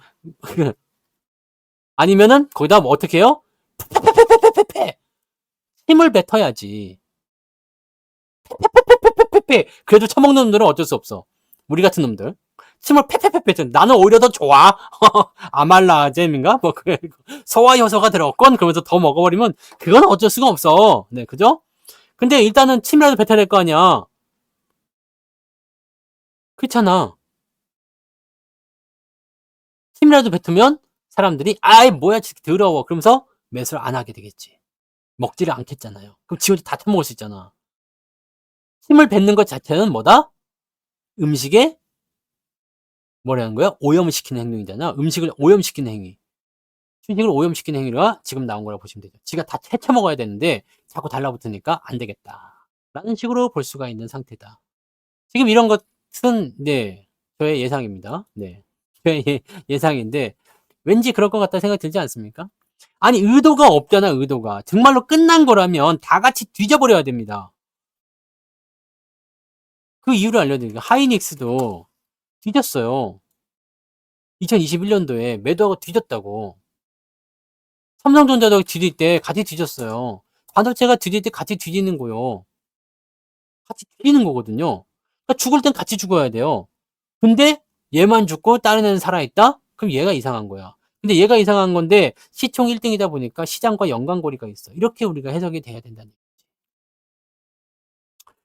아니면은 거기다 뭐 어떻게 해요? 페페페페페페페 힘을 뱉어야지. 페페페페페페 그래도 처먹는 놈들은 어쩔 수 없어. 우리 같은 놈들. 침을 페페페페 나는 오히려 더 좋아. 아말라잼인가? 뭐 그래. 소화효소가 들어갔건 그러면서 더 먹어버리면 그건 어쩔 수가 없어. 네, 그죠? 근데 일단은 침이라도 뱉어야 될 거 아니야. 그렇잖아. 침이라도 뱉으면 사람들이 아이 뭐야 더러워. 그러면서 매수를 안 하게 되겠지. 먹지를 않겠잖아요. 그럼 지 혼자 다 처먹을 수 있잖아. 침을 뱉는 것 자체는 뭐다? 음식에 뭐라는 거야? 오염시키는 행동이잖아. 음식을 오염시키는 행위. 휴식을 오염시키는 행위가 지금 나온 거라고 보시면 되죠. 지가 다 채쳐 먹어야 되는데 자꾸 달라붙으니까 안 되겠다. 라는 식으로 볼 수가 있는 상태다. 지금 이런 것은 네, 저의 예상입니다. 네. 저의 예상인데 왠지 그럴 것 같다 생각 들지 않습니까? 아니 의도가 없잖아. 의도가. 정말로 끝난 거라면 다 같이 뒤져버려야 됩니다. 그 이유를 알려드릴게요. 하이닉스도 뒤졌어요. 2021년도에 매도하고 뒤졌다고. 삼성전자도 뒤질 때 같이 뒤졌어요. 반도체가 뒤질 때 같이 뒤지는 거요. 같이 뒤지는 거거든요. 그러니까 죽을 땐 같이 죽어야 돼요. 근데 얘만 죽고 다른 애는 살아있다? 그럼 얘가 이상한 거야. 근데 얘가 이상한 건데 시총 1등이다 보니까 시장과 연관고리가 있어. 이렇게 우리가 해석이 돼야 된다는 거지.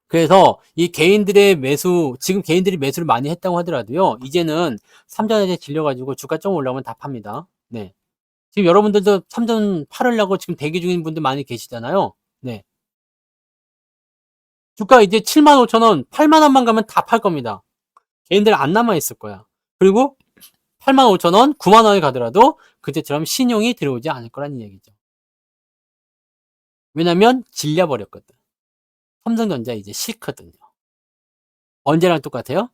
그래서 이 개인들의 매수, 지금 개인들이 매수를 많이 했다고 하더라도요. 이제는 삼전에 질려가지고 주가 좀 올라오면 다 팝니다. 네. 지금 여러분들도 삼전 팔으려고 지금 대기 중인 분들 많이 계시잖아요. 네. 주가 이제 75,000원, 8만원만 가면 다 팔 겁니다. 개인들 안 남아있을 거야. 그리고 85,000원, 9만원에 가더라도 그때처럼 신용이 들어오지 않을 거라는 얘기죠. 왜냐면 질려버렸거든. 삼성전자 이제 싫거든요. 언제랑 똑같아요?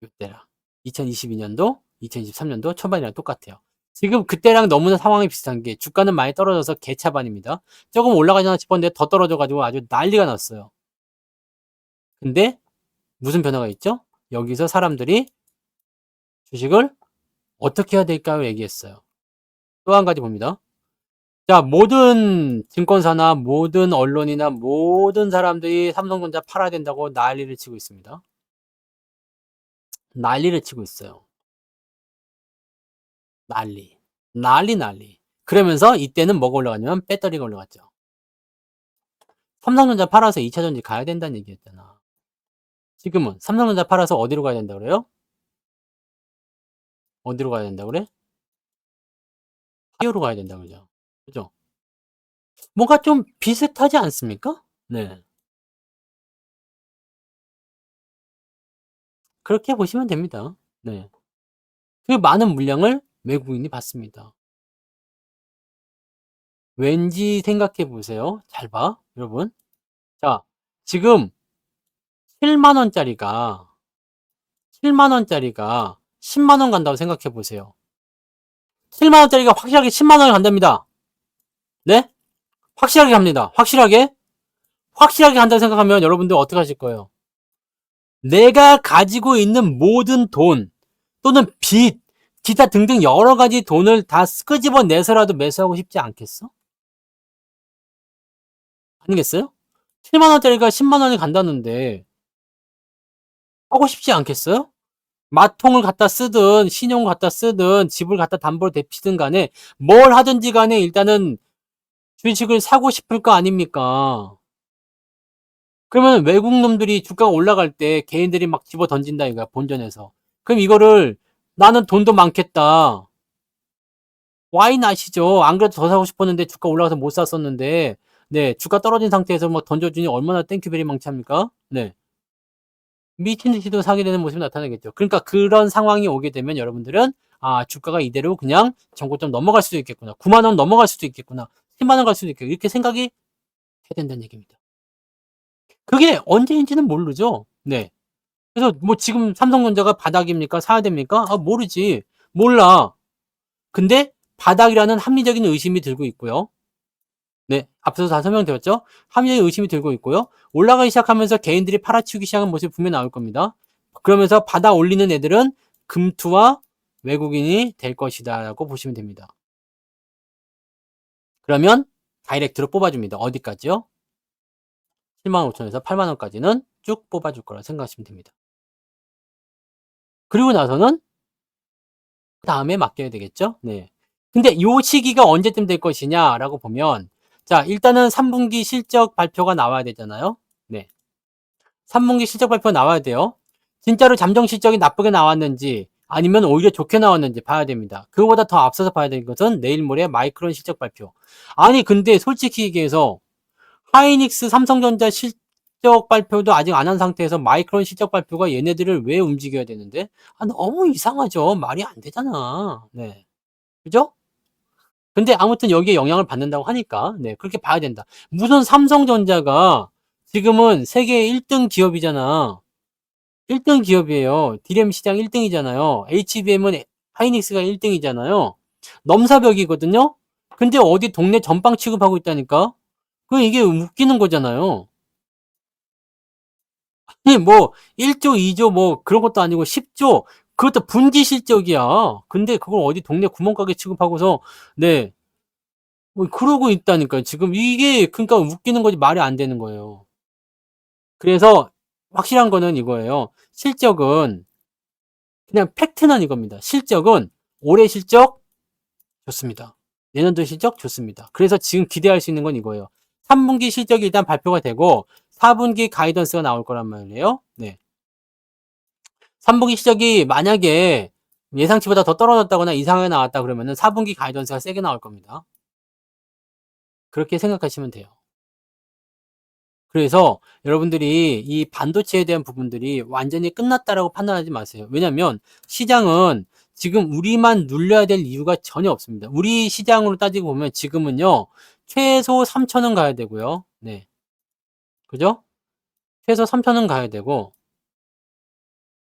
이때랑. 2022년도, 2023년도 초반이랑 똑같아요. 지금 그때랑 너무나 상황이 비슷한 게 주가는 많이 떨어져서 개차반입니다. 조금 올라가잖아 싶었는데 더 떨어져가지고 아주 난리가 났어요. 근데 무슨 변화가 있죠? 여기서 사람들이 주식을 어떻게 해야 될까요? 얘기했어요. 또 한 가지 봅니다. 자, 모든 증권사나 모든 언론이나 모든 사람들이 삼성전자 팔아야 된다고 난리를 치고 있습니다. 난리를 치고 있어요. 난리. 그러면서 이때는 뭐가 올라갔냐면 배터리가 올라갔죠. 삼성전자 팔아서 2차전지 가야 된다는 얘기였잖아. 지금은 삼성전자 팔아서 어디로 가야 된다 그래요? 어디로 가야 된다 그래? 타이어로 가야 된다 그러죠. 그죠? 뭔가 좀 비슷하지 않습니까? 네. 그렇게 보시면 됩니다. 네. 그 많은 물량을 외국인이 받습니다. 왠지 생각해 보세요. 잘 봐, 여러분. 자, 지금 7만원짜리가 10만원 간다고 생각해 보세요. 7만원짜리가 확실하게 10만원을 간답니다. 네? 확실하게 갑니다. 확실하게 간다고 생각하면 여러분들 어떻게 하실 거예요? 내가 가지고 있는 모든 돈 또는 빚, 기타 등등 여러 가지 돈을 다 끄집어 내서라도 매수하고 싶지 않겠어? 아니겠어요? 7만원짜리가 10만원이 간다는데 하고 싶지 않겠어요? 마통을 갖다 쓰든 신용을 갖다 쓰든 집을 갖다 담보로 대피든 간에 뭘 하든지 간에 일단은 주식을 사고 싶을 거 아닙니까? 그러면 외국 놈들이 주가가 올라갈 때 개인들이 막 집어 던진다 이거야, 본전에서. 그럼 이거를 나는 돈도 많겠다. 와인 아시죠? 안 그래도 더 사고 싶었는데 주가 올라가서 못 샀었는데, 네, 주가 떨어진 상태에서 막 던져주니 얼마나 땡큐베리 망치합니까? 네. 미친 듯이도 사게 되는 모습이 나타나겠죠. 그러니까 그런 상황이 오게 되면 여러분들은 아, 주가가 이대로 그냥 전고점 넘어갈 수도 있겠구나. 9만 원 넘어갈 수도 있겠구나. 10만 원 갈 수도 있겠구나. 이렇게 생각이 해야 된다는 얘기입니다. 그게 언제인지는 모르죠. 네. 그래서 뭐 지금 삼성전자가 바닥입니까? 사야 됩니까? 아, 모르지. 몰라. 근데 바닥이라는 합리적인 의심이 들고 있고요. 네. 앞서서 다 설명드렸죠? 합리적인 의심이 들고 있고요. 올라가기 시작하면서 개인들이 팔아치우기 시작한 모습이 분명히 나올 겁니다. 그러면서 받아 올리는 애들은 금투와 외국인이 될 것이다 라고 보시면 됩니다. 그러면 다이렉트로 뽑아줍니다. 어디까지요? 75,000원에서 80,000원까지는 쭉 뽑아줄 거라 생각하시면 됩니다. 그리고 나서는 그 다음에 맡겨야 되겠죠? 네. 근데 요 시기가 언제쯤 될 것이냐라고 보면 자, 일단은 3분기 실적 발표가 나와야 되잖아요. 네. 3분기 실적 발표가 나와야 돼요. 진짜로 잠정 실적이 나쁘게 나왔는지 아니면 오히려 좋게 나왔는지 봐야 됩니다. 그거보다 더 앞서서 봐야 되는 것은 내일 모레 마이크론 실적 발표. 아니 근데 솔직히 얘기해서 하이닉스 삼성전자 실적 발표도 아직 안 한 상태에서 마이크론 실적 발표가 얘네들을 왜 움직여야 되는데? 아, 너무 이상하죠. 말이 안 되잖아. 네. 그죠? 근데 아무튼 여기에 영향을 받는다고 하니까 네, 그렇게 봐야 된다. 무슨 삼성전자가 지금은 세계 1등 기업이잖아. 1등 기업이에요. 디램 시장 1등이잖아요. HBM은 하이닉스가 1등이잖아요. 넘사벽이거든요. 근데 어디 동네 전빵 취급하고 있다니까? 그 이게 웃기는 거잖아요. 아니 뭐 1조, 2조 뭐 그런 것도 아니고 10조 그것도 분기 실적이야. 근데 그걸 어디 동네 구멍가게 취급하고서 네. 뭐 그러고 있다니까요. 지금 이게 그러니까 웃기는 거지 말이 안 되는 거예요. 그래서 확실한 거는 이거예요. 실적은 그냥 팩트는 이겁니다. 실적은 올해 실적 좋습니다. 내년도 실적 좋습니다. 그래서 지금 기대할 수 있는 건 이거예요. 3분기 실적이 일단 발표가 되고 4분기 가이던스가 나올 거란 말이에요. 네. 3분기 실적이 만약에 예상치보다 더 떨어졌다거나 이상하게 나왔다 그러면은 4분기 가이던스가 세게 나올 겁니다. 그렇게 생각하시면 돼요. 그래서 여러분들이 이 반도체에 대한 부분들이 완전히 끝났다라고 판단하지 마세요. 왜냐면 시장은 지금 우리만 눌려야 될 이유가 전혀 없습니다. 우리 시장으로 따지고 보면 지금은요, 최소 3,000원 가야 되고요. 네. 그죠? 최소 3,000원 가야 되고,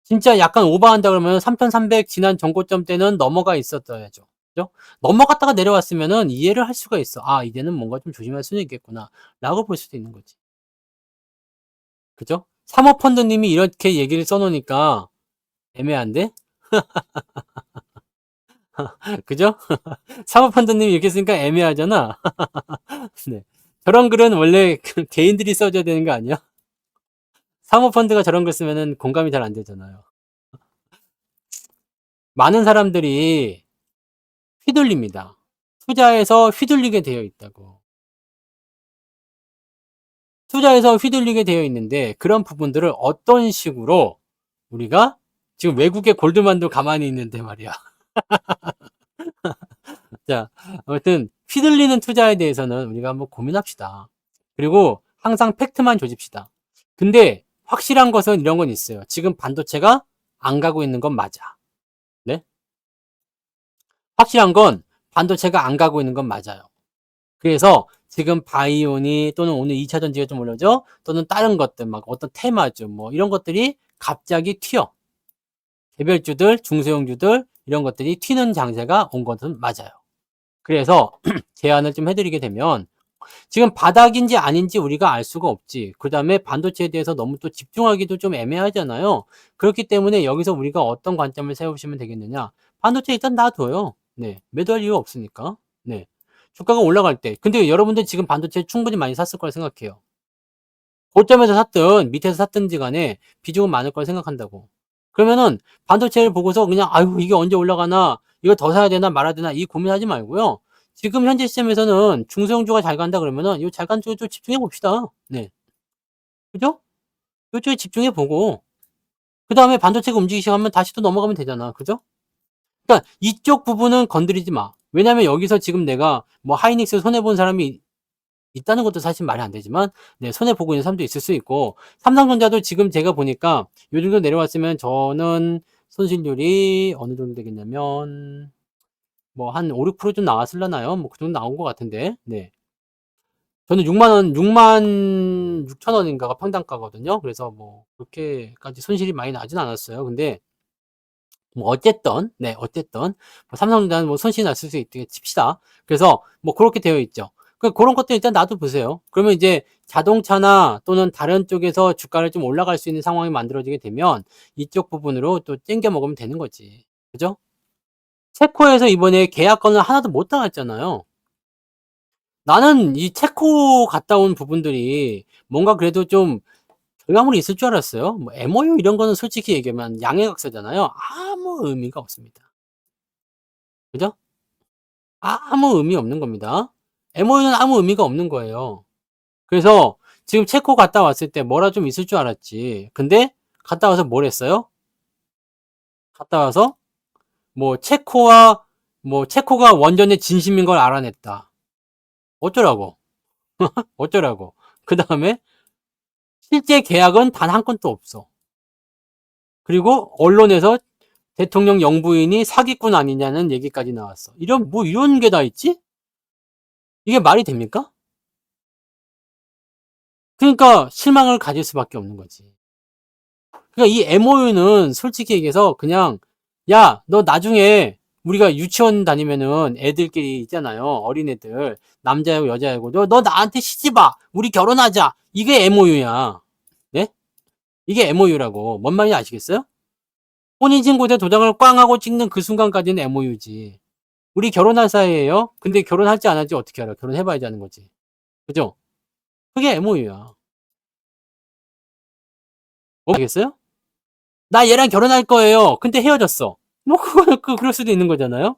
진짜 약간 오버한다 그러면 3,300 지난 전고점 때는 넘어가 있었어야죠. 그죠? 넘어갔다가 내려왔으면은 이해를 할 수가 있어. 아, 이제는 뭔가 좀 조심할 수는 있겠구나. 라고 볼 수도 있는 거지. 그죠? 사모펀드님이 이렇게 얘기를 써놓으니까 애매한데? 그죠? 사모펀드님이 이렇게 쓰니까 애매하잖아. 네. 저런 글은 원래 그 개인들이 써줘야 되는 거 아니야? 사모펀드가 저런 글 쓰면은 공감이 잘 안 되잖아요. 많은 사람들이 휘둘립니다. 투자에서 휘둘리게 되어 있다고. 투자에서 휘둘리게 되어 있는데 그런 부분들을 어떤 식으로 우리가 지금 외국의 골드만도 가만히 있는데 말이야. 자, 아무튼 휘둘리는 투자에 대해서는 우리가 한번 고민합시다. 그리고 항상 팩트만 조집시다. 근데 확실한 것은 이런 건 있어요. 지금 반도체가 안 가고 있는 건 맞아. 네? 확실한 건 반도체가 안 가고 있는 건 맞아요. 그래서 지금 바이오니 또는 오늘 2차 전지가 좀 올라죠? 또는 다른 것들 막 어떤 테마주 뭐 이런 것들이 갑자기 튀어. 개별주들, 중소형주들 이런 것들이 튀는 장세가 온 것은 맞아요. 그래서 제안을 좀 해드리게 되면 지금 바닥인지 아닌지 우리가 알 수가 없지. 그 다음에 반도체에 대해서 너무 또 집중하기도 좀 애매하잖아요. 그렇기 때문에 여기서 우리가 어떤 관점을 세우시면 되겠느냐. 반도체 일단 놔둬요. 네. 매도할 이유가 없으니까. 네. 주가가 올라갈 때. 근데 여러분들 지금 반도체 충분히 많이 샀을 거라 생각해요. 고점에서 샀든 밑에서 샀든지 간에 비중은 많을 거라 생각한다고. 그러면은 반도체를 보고서 그냥 아유 이게 언제 올라가나 이거 더 사야 되나 말아야 되나 이 고민하지 말고요. 지금 현재 시점에서는 중소형주가 잘 간다 그러면은 이 잘 간 쪽에 좀 집중해 봅시다. 네. 그죠? 요쪽에 집중해 보고 그다음에 반도체가 움직이기 시작하면 다시 또 넘어가면 되잖아. 그죠? 그러니까 이쪽 부분은 건드리지 마. 왜냐면 여기서 지금 내가 뭐 하이닉스 손해 본 사람이 있다는 것도 사실 말이 안 되지만 네, 손해 보고 있는 사람도 있을 수 있고 삼성전자도 지금 제가 보니까 요 정도 내려왔으면 저는 손실률이 어느 정도 되겠냐면 뭐 한 5, 6%좀 나왔을라나요? 뭐 그 정도 나온 것 같은데. 네. 저는 6만 원, 6만 6천 원인가가 평당가거든요. 그래서 뭐 그렇게까지 손실이 많이 나진 않았어요. 근데 뭐 어쨌든 네 어쨌든 뭐 삼성전자는 뭐 손실이 났을 수 있게 칩시다. 그래서 뭐 그렇게 되어 있죠. 그런 것들 일단 놔둬 보세요. 그러면 이제 자동차나 또는 다른 쪽에서 주가를 좀 올라갈 수 있는 상황이 만들어지게 되면 이쪽 부분으로 또 땡겨 먹으면 되는 거지. 그죠? 체코에서 이번에 계약건을 하나도 못 당했잖아요. 나는 이 체코 갔다 온 부분들이 뭔가 그래도 좀 결과물이 있을 줄 알았어요. 뭐 MOU 이런 거는 솔직히 얘기하면 양해각서잖아요. 아무 의미가 없습니다. 그죠? 아무 의미 없는 겁니다. MOU는 아무 의미가 없는 거예요. 그래서 지금 체코 갔다 왔을 때 뭐라 좀 있을 줄 알았지. 근데 갔다 와서 뭘 했어요? 갔다 와서 뭐 체코가 원전의 진심인 걸 알아냈다. 어쩌라고? 어쩌라고? 그 다음에 실제 계약은 단 한 건도 없어. 그리고 언론에서 대통령 영부인이 사기꾼 아니냐는 얘기까지 나왔어. 이런 게 다 있지? 이게 말이 됩니까? 그러니까 실망을 가질 수밖에 없는 거지. 그러니까 이 MOU는 솔직히 얘기해서 그냥 야, 너 나중에 우리가 유치원 다니면은 애들끼리 있잖아요. 어린애들. 남자애고 여자애고. 너 나한테 시집 와. 우리 결혼하자. 이게 MOU야. 네? 이게 MOU라고. 뭔 말인지 아시겠어요? 혼인신고대 도장을 꽝 하고 찍는 그 순간까지는 MOU지. 우리 결혼할 사이예요. 근데 결혼할지 안 할지 어떻게 알아? 결혼해봐야지 하는 거지. 그죠? 그게 MOU야. 알겠어요? 나 얘랑 결혼할 거예요. 근데 헤어졌어. 뭐 그럴 수도 있는 거잖아요.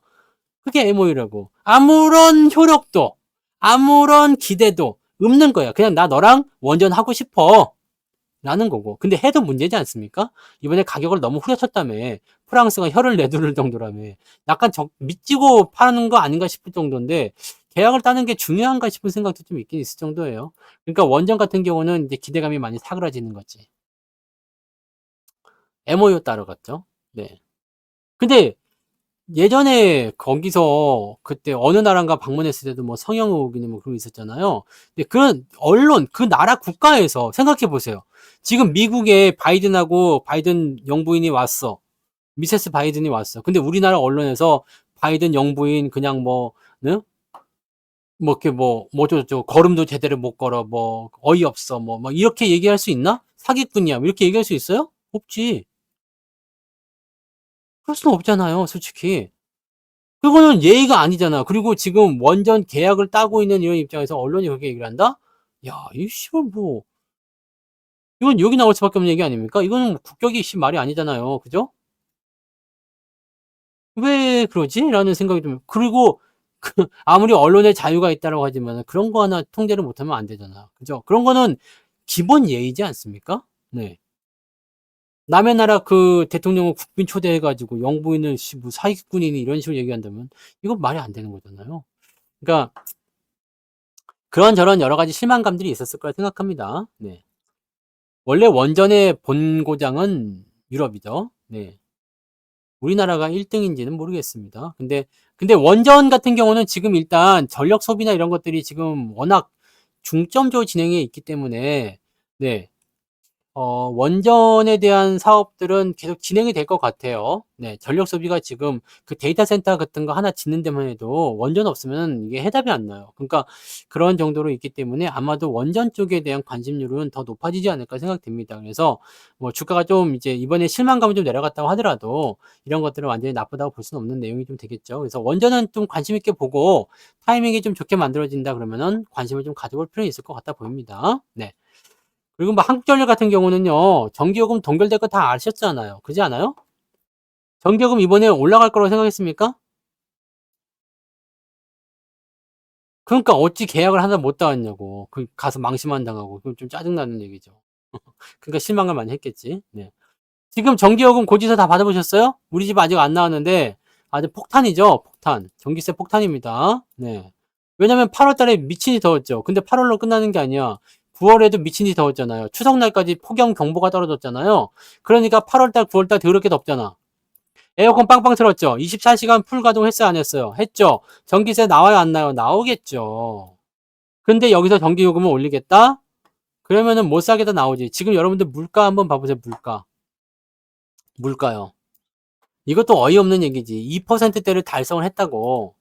그게 MOU라고. 아무런 효력도, 아무런 기대도 없는 거야. 그냥 나 너랑 원전하고 싶어. 라는 거고. 근데 해도 문제지 않습니까? 이번에 가격을 너무 후려쳤다며. 프랑스가 혀를 내두를 정도라며. 약간 미치고 파는 거 아닌가 싶을 정도인데, 계약을 따는 게 중요한가 싶은 생각도 좀 있긴 있을 정도예요. 그러니까 원전 같은 경우는 이제 기대감이 많이 사그라지는 거지. MOU 따러 갔죠. 네. 근데 예전에 거기서 그때 어느 나라인가 방문했을 때도 뭐 성형 의혹이니 뭐 그런 거 있었잖아요. 근데 그런 언론, 그 나라 국가에서 생각해 보세요. 지금 미국에 바이든 영부인이 왔어. 미세스 바이든이 왔어. 근데 우리나라 언론에서 바이든 영부인 그냥 뭐, 네? 뭐 이렇게 저쩌고 걸음도 제대로 못 걸어. 뭐 어이없어. 뭐 이렇게 얘기할 수 있나? 사기꾼이야. 뭐 이렇게 얘기할 수 있어요? 없지. 그럴 수는 없잖아요, 솔직히. 그거는 예의가 아니잖아. 그리고 지금 원전 계약을 따고 있는 이런 입장에서 언론이 그렇게 얘기를 한다? 야, 이 씨발 뭐 이건 여기 나올 수밖에 없는 얘기 아닙니까? 이거는 국격이 말이 아니잖아요. 그죠? 왜 그러지? 라는 생각이 좀 그리고 아무리 언론의 자유가 있다라고 하지만 그런 거 하나 통제를 못하면 안 되잖아. 그죠? 그런 거는 기본 예의지 않습니까? 네. 남의 나라 그 대통령을 국빈 초대해가지고 영부인을 뭐 사기꾼이니 이런 식으로 얘기한다면 이건 말이 안 되는 거잖아요. 그러니까 그런저런 여러 가지 실망감들이 있었을 거라 생각합니다. 네. 원래 원전의 본고장은 유럽이죠. 네. 우리나라가 1등인지는 모르겠습니다. 근데 원전 같은 경우는 지금 일단 전력 소비나 이런 것들이 지금 워낙 중점적으로 진행해 있기 때문에, 네. 원전에 대한 사업들은 계속 진행이 될 것 같아요. 네, 전력 소비가 지금 그 데이터 센터 같은 거 하나 짓는 데만 해도 원전 없으면 이게 해답이 안 나요. 그러니까 그런 정도로 있기 때문에 아마도 원전 쪽에 대한 관심률은 더 높아지지 않을까 생각됩니다. 그래서 뭐 주가가 좀 이제 이번에 실망감이 좀 내려갔다고 하더라도 이런 것들은 완전히 나쁘다고 볼 수는 없는 내용이 좀 되겠죠. 그래서 원전은 좀 관심 있게 보고 타이밍이 좀 좋게 만들어진다 그러면은 관심을 좀 가져볼 필요는 있을 것 같다 보입니다. 네. 그리고 뭐 한국전력 같은 경우는요, 전기요금 동결될 거 다 아셨잖아요. 그렇지 않아요? 전기요금 이번에 올라갈 거라고 생각했습니까? 그러니까 어찌 계약을 하나 못 닿았냐고. 그 가서 망신만 당하고. 그건 좀 짜증나는 얘기죠. 그러니까 실망을 많이 했겠지. 네. 지금 전기요금 고지서 다 받아보셨어요? 우리 집 아직 안 나왔는데 아주 폭탄이죠. 폭탄. 전기세 폭탄입니다. 네. 왜냐면 8월 달에 미친이 더웠죠. 근데 8월로 끝나는 게 아니야. 9월에도 미친이 더웠잖아요. 추석날까지 폭염 경보가 떨어졌잖아요. 그러니까 8월 달, 9월 달 더럽게 덥잖아. 에어컨 빵빵 틀었죠. 24시간 풀 가동했어요, 안 했어요? 했죠. 전기세 나와요, 안 나와요? 나오겠죠. 근데 여기서 전기요금을 올리겠다? 그러면은 못 사겠다 나오지. 지금 여러분들 물가 한번 봐보세요, 물가. 물가요. 이것도 어이없는 얘기지. 2%대를 달성을 했다고.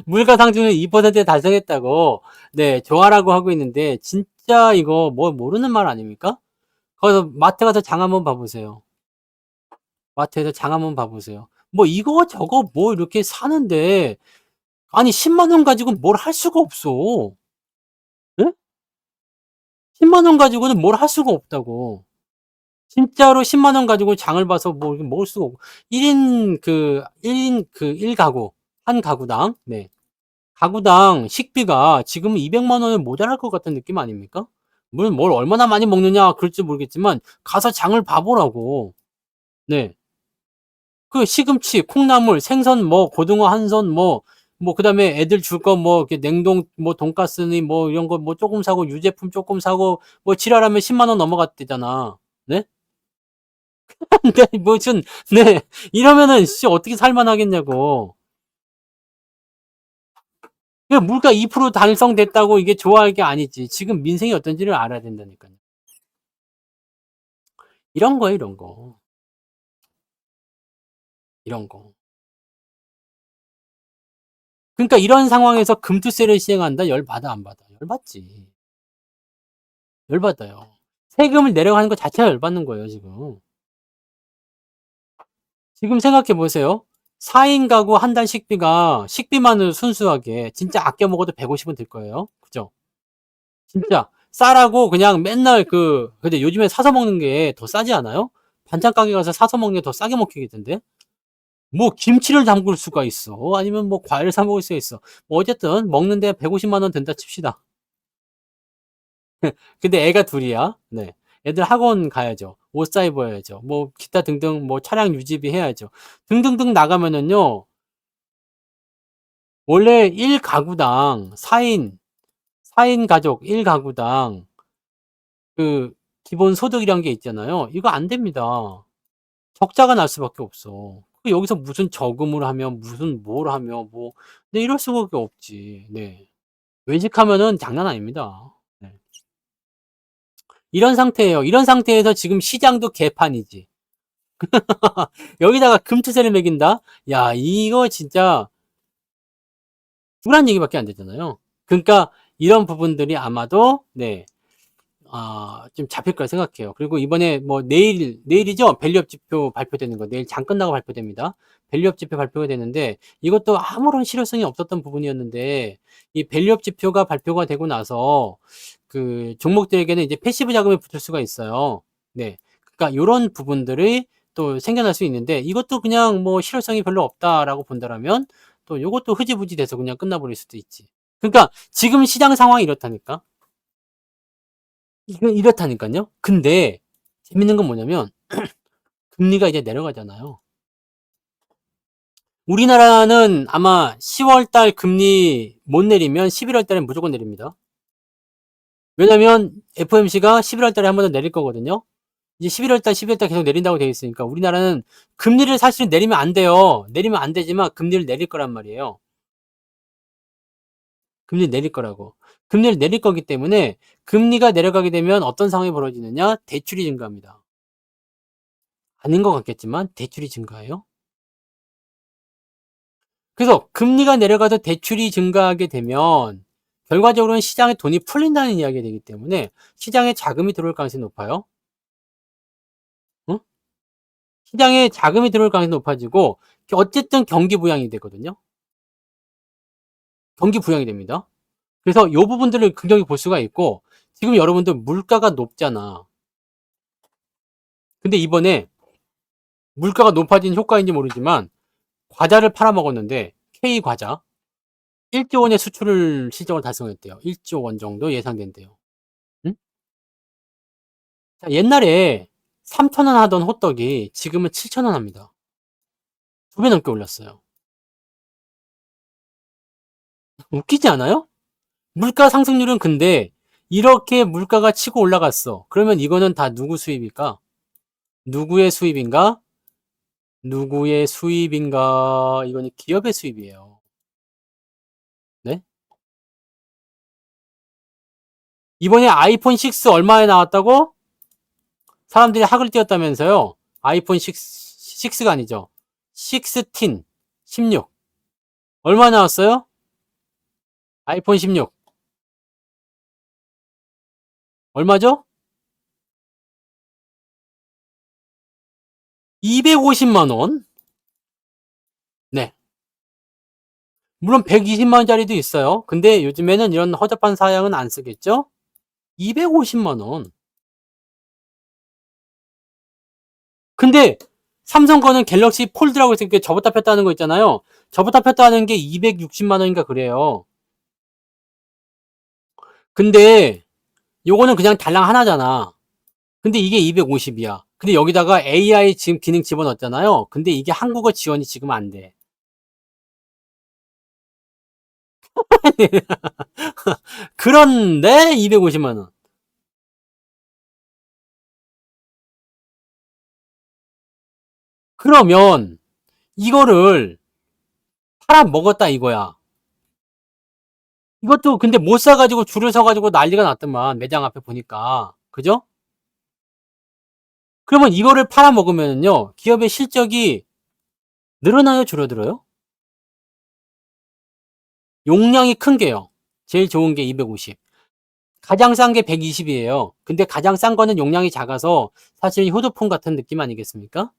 물가 상승률 2%에 달성했다고. 네, 좋아라고 하고 있는데, 진짜 이거 뭐 모르는 말 아닙니까? 거기서 마트 가서 장 한번 봐보세요. 마트에서 장 한번 봐보세요. 뭐 이거 저거 뭐 이렇게 사는데, 아니 10만 원 가지고 뭘 할 수가 없어. 예? 10만 원 가지고는 뭘 할 수가 없다고. 진짜로 10만 원 가지고 장을 봐서 뭐 이렇게 먹을 수가 없고. 1인 그 1가구, 한 가구당, 네. 가구당 식비가 지금 200만 원에 모자랄 것 같은 느낌 아닙니까? 물론 뭘 얼마나 많이 먹느냐 그럴지 모르겠지만 가서 장을 봐보라고. 네. 그 시금치, 콩나물, 생선 뭐 고등어 한 손 뭐 그다음에 애들 줄 거 뭐 이렇게 냉동 뭐 돈가스니 뭐 이런 거 뭐 조금 사고 유제품 조금 사고 뭐 지랄하면 10만 원 넘어갔대잖아. 네? 근데 무슨 네. 이러면은 씨 어떻게 살만 하겠냐고. 그 물가 2% 달성됐다고 이게 좋아할 게 아니지. 지금 민생이 어떤지를 알아야 된다니까요. 이런 거예요, 이런 거. 이런 거. 그러니까 이런 상황에서 금투세를 시행한다? 열받아, 안 받아? 열받지. 열받아요. 세금을 내려가는 것 자체가 열받는 거예요, 지금. 지금 생각해 보세요. 4인 가구 한 달 식비가, 식비만으로 순수하게, 진짜 아껴 먹어도 150은 들 거예요. 그죠? 진짜. 쌀하고 그냥 맨날 근데 요즘에 사서 먹는 게 더 싸지 않아요? 반찬 가게 가서 사서 먹는 게 더 싸게 먹히겠던데? 뭐 김치를 담글 수가 있어. 아니면 뭐 과일을 사 먹을 수가 있어. 뭐 어쨌든 먹는데 150만 원 든다 칩시다. 근데 애가 둘이야. 네. 애들 학원 가야죠. 옷 사 입어야죠. 뭐 기타 등등 뭐 차량 유지비 해야죠. 등등등 나가면은요. 원래 1가구당 4인 가족 1가구당 그 기본 소득이란 게 있잖아요. 이거 안 됩니다. 적자가 날 수밖에 없어. 여기서 무슨 저금을 하면 무슨 뭘 하며 뭐 네, 이럴 수밖에 없지. 네. 외식하면은 장난 아닙니다. 네. 이런 상태예요. 이런 상태에서 지금 시장도 개판이지. 여기다가 금투세를 매긴다? 야, 이거 진짜 굴한 얘기밖에 안 되잖아요. 그러니까 이런 부분들이 아마도 네. 좀 잡힐 거라 생각해요. 그리고 이번에 뭐 내일이죠? 밸류업 지표 발표되는 거. 내일 장 끝나고 발표됩니다. 밸류업 지표 발표가 되는데 이것도 아무런 실효성이 없었던 부분이었는데 이 밸류업 지표가 발표가 되고 나서 그 종목들에게는 이제 패시브 자금이 붙을 수가 있어요. 네. 그러니까 요런 부분들이 또 생겨날 수 있는데 이것도 그냥 뭐 실효성이 별로 없다라고 본다라면 또 요것도 흐지부지 돼서 그냥 끝나버릴 수도 있지. 그러니까 지금 시장 상황이 이렇다니까. 이렇다니까요. 근데 재밌는 건 뭐냐면 금리가 이제 내려가잖아요. 우리나라는 아마 10월 달 금리 못 내리면 11월 달엔 무조건 내립니다. 왜냐면 FOMC가 11월 달에 한 번 더 내릴 거거든요. 이제 11월 달, 12월 달 계속 내린다고 되어 있으니까 우리나라는 금리를 사실은 내리면 안 돼요. 내리면 안 되지만 금리를 내릴 거란 말이에요. 금리를 내릴 거라고. 금리를 내릴 거기 때문에 금리가 내려가게 되면 어떤 상황이 벌어지느냐? 대출이 증가합니다. 아닌 것 같겠지만 대출이 증가해요. 그래서 금리가 내려가서 대출이 증가하게 되면 결과적으로는 시장에 돈이 풀린다는 이야기가 되기 때문에 시장에 자금이 들어올 가능성이 높아요. 응? 시장에 자금이 들어올 가능성이 높아지고 어쨌든 경기 부양이 되거든요. 경기 부양이 됩니다. 그래서 이 부분들을 긍정히 볼 수가 있고 지금 여러분들 물가가 높잖아. 근데 이번에 물가가 높아진 효과인지 모르지만 과자를 팔아먹었는데 K과자 1조 원의 수출을 실적을 달성했대요. 1조 원 정도 예상된대요. 응? 자, 옛날에 3,000원 하던 호떡이 지금은 7,000원 합니다. 2배 넘게 올랐어요. 웃기지 않아요? 물가 상승률은 근데 이렇게 물가가 치고 올라갔어. 그러면 이거는 다 누구 수입일까? 누구의 수입인가? 누구의 수입인가? 이거는 기업의 수입이에요. 네? 이번에 아이폰 6 얼마에 나왔다고? 사람들이 학을 띄웠다면서요? 아이폰 6가 아니죠. 16, 16. 얼마 나왔어요? 아이폰 16. 얼마죠? 250만 원? 네. 물론 120만 원짜리도 있어요. 근데 요즘에는 이런 허접한 사양은 안 쓰겠죠? 250만 원. 근데 삼성 거는 갤럭시 폴드라고 해서 이렇게 접었다 폈다 하는 거 있잖아요. 접었다 폈다 하는 게 260만 원인가 그래요. 근데 요거는 그냥 달랑 하나잖아. 근데 이게 250이야. 근데 여기다가 AI 지금 기능 집어넣었잖아요. 근데 이게 한국어 지원이 지금 안 돼. 그런데 250만 원. 그러면 이거를 팔아먹었다 이거야. 이것도 근데 못 사가지고 줄을 서가지고 난리가 났더만 매장 앞에 보니까. 그죠? 그러면 이거를 팔아먹으면요 기업의 실적이 늘어나요 줄어들어요? 용량이 큰 게요. 제일 좋은 게 250. 가장 싼 게 120이에요. 근데 가장 싼 거는 용량이 작아서 사실 효도폰 같은 느낌 아니겠습니까?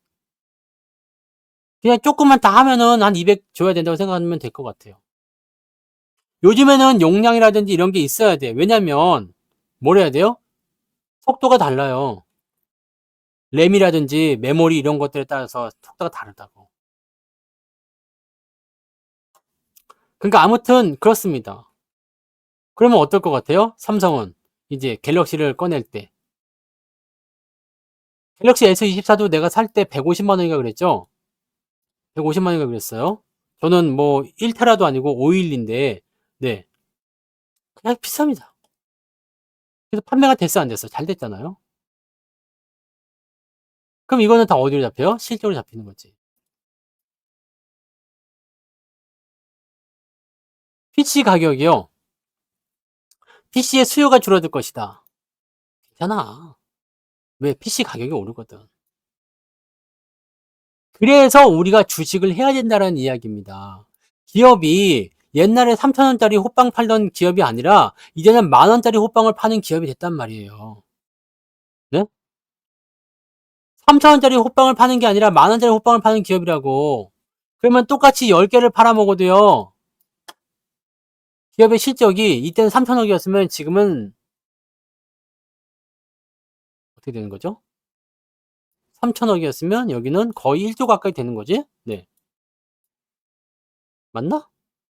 그냥 조금만 다 하면은 한 200 줘야 된다고 생각하면 될 것 같아요. 요즘에는 용량이라든지 이런 게 있어야 돼. 왜냐면 뭘 해야 돼요? 속도가 달라요. 램이라든지 메모리 이런 것들에 따라서 속도가 다르다고. 그러니까 아무튼 그렇습니다. 그러면 어떨 것 같아요? 삼성은 이제 갤럭시를 꺼낼 때. 갤럭시 S24도 내가 살 때 150만 원인가 그랬죠? 150만 원인가 그랬어요. 저는 뭐 1테라도 아니고 5일인데 네. 그냥 비쌉니다. 그래서 판매가 됐어 안 됐어? 잘 됐잖아요. 그럼 이거는 다 어디로 잡혀요? 실적으로 잡히는 거지. PC 가격이요. PC의 수요가 줄어들 것이다. 괜찮아. 왜? PC 가격이 오르거든. 그래서 우리가 주식을 해야 된다는 이야기입니다. 기업이 옛날에 3,000원짜리 호빵 팔던 기업이 아니라 이제는 10,000원짜리 호빵을 파는 기업이 됐단 말이에요. 네? 3,000원짜리 호빵을 파는 게 아니라 10,000원짜리 호빵을 파는 기업이라고. 그러면 똑같이 10개를 팔아먹어도요. 기업의 실적이 이때는 3,000억이었으면 지금은 어떻게 되는 거죠? 3,000억이었으면 여기는 거의 1조 가까이 되는 거지? 네. 맞나?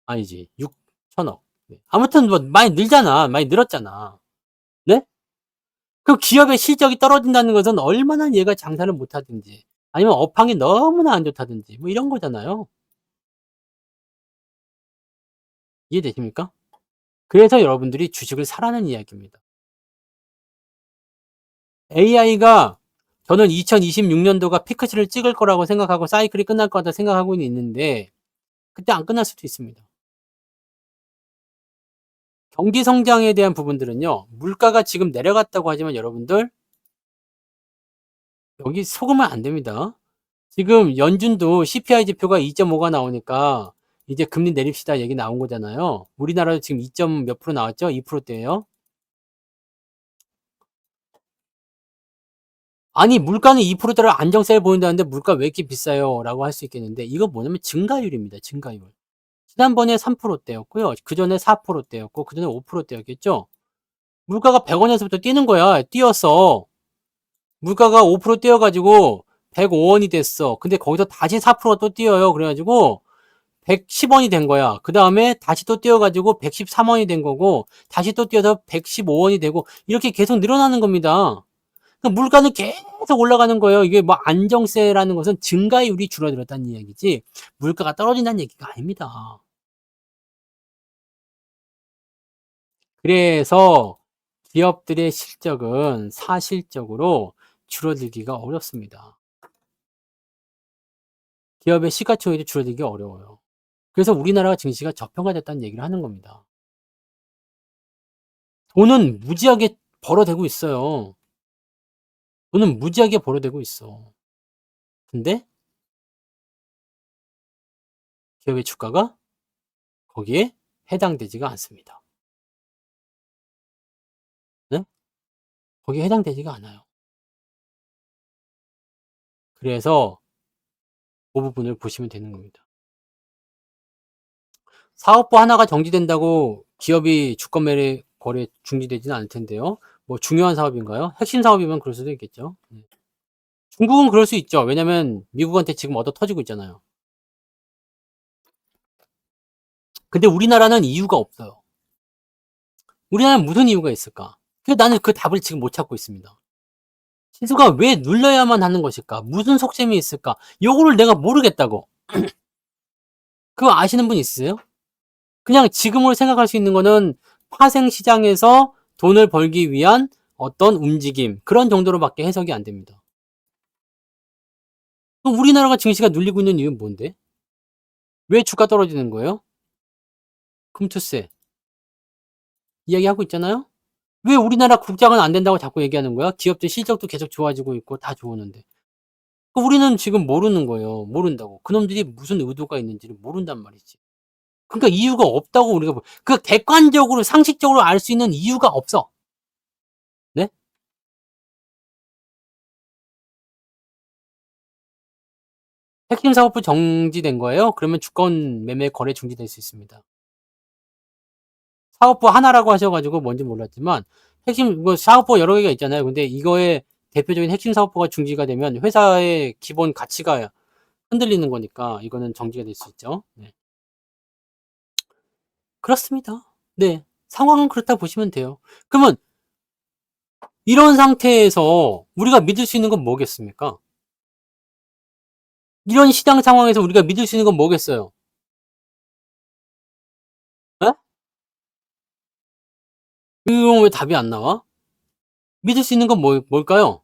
아니지. 6천억. 네. 아무튼 뭐 많이 늘잖아. 많이 늘었잖아. 네? 그럼 기업의 실적이 떨어진다는 것은 얼마나 얘가 장사를 못하든지 아니면 업황이 너무나 안 좋다든지 뭐 이런 거잖아요. 이해되십니까? 그래서 여러분들이 주식을 사라는 이야기입니다. AI가 저는 2026년도가 피크치를 찍을 거라고 생각하고 사이클이 끝날 거다 생각하고 있는데 그때 안 끝날 수도 있습니다. 경기 성장에 대한 부분들은요. 물가가 지금 내려갔다고 하지만 여러분들 여기 속으면 안 됩니다. 지금 연준도 CPI 지표가 2.5가 나오니까 이제 금리 내립시다 얘기 나온 거잖아요. 우리나라도 지금 2점 몇 프로 나왔죠? 2%대예요. 아니 물가는 2%대로 안정세를 보인다는데 물가 왜 이렇게 비싸요? 라고 할 수 있겠는데 이거 뭐냐면 증가율입니다. 증가율. 지난번에 3%대였고요. 그 전에 4%대였고 그 전에 5%대였겠죠? 물가가 100원에서부터 뛰는 거야. 뛰었어. 물가가 5% 뛰어가지고 105원이 됐어. 근데 거기서 다시 4%가 또 뛰어요. 그래가지고 110원이 된 거야. 그 다음에 다시 또 뛰어가지고 113원이 된 거고, 다시 또 뛰어서 115원이 되고, 이렇게 계속 늘어나는 겁니다. 그러니까 물가는 계속 올라가는 거예요. 이게 뭐 안정세라는 것은 증가율이 줄어들었다는 이야기지, 물가가 떨어진다는 얘기가 아닙니다. 그래서 기업들의 실적은 사실적으로 줄어들기가 어렵습니다. 기업의 시가총액이 줄어들기 어려워요. 그래서 우리나라가 증시가 저평가됐다는 얘기를 하는 겁니다. 돈은 무지하게 벌어대고 있어요. 돈은 무지하게 벌어대고 있어. 근데 기업의 주가가 거기에 해당되지가 않습니다. 네? 거기에 해당되지가 않아요. 그래서 그 부분을 보시면 되는 겁니다. 사업부 하나가 정지된다고 기업이 주권 매매 거래 중지되지는 않을 텐데요. 뭐 중요한 사업인가요? 핵심 사업이면 그럴 수도 있겠죠. 중국은 그럴 수 있죠. 왜냐면 미국한테 지금 얻어 터지고 있잖아요. 근데 우리나라는 이유가 없어요. 우리나라는 무슨 이유가 있을까? 그래서 나는 그 답을 지금 못 찾고 있습니다. 지수가 왜 눌려야만 하는 것일까? 무슨 속셈이 있을까? 요거를 내가 모르겠다고. 그거 아시는 분 있으세요? 그냥 지금으로 생각할 수 있는 거는 파생 시장에서 돈을 벌기 위한 어떤 움직임, 그런 정도로밖에 해석이 안 됩니다. 그럼 우리나라가 증시가 눌리고 있는 이유는 뭔데? 왜 주가 떨어지는 거예요? 금투세 이야기하고 있잖아요? 왜 우리나라 국장은 안 된다고 자꾸 얘기하는 거야? 기업들 실적도 계속 좋아지고 있고 다 좋으는데. 우리는 지금 모르는 거예요. 모른다고. 그놈들이 무슨 의도가 있는지를 모른단 말이지. 그러니까 이유가 없다고 우리가 그 객관적으로 상식적으로 알 수 있는 이유가 없어. 네? 핵심 사업부 정지된 거예요? 그러면 주권 매매 거래 중지될 수 있습니다. 사업부 하나라고 하셔가지고 뭔지 몰랐지만 핵심 뭐 사업부 여러 개가 있잖아요. 근데 이거의 대표적인 핵심 사업부가 중지가 되면 회사의 기본 가치가 흔들리는 거니까 이거는 정지가 될 수 있죠. 네. 그렇습니다. 네. 상황은 그렇다 보시면 돼요. 그러면 이런 상태에서 우리가 믿을 수 있는 건 뭐겠습니까? 이런 시장 상황에서 우리가 믿을 수 있는 건 뭐겠어요? 에? 이건 왜 답이 안 나와? 믿을 수 있는 건 뭘까요?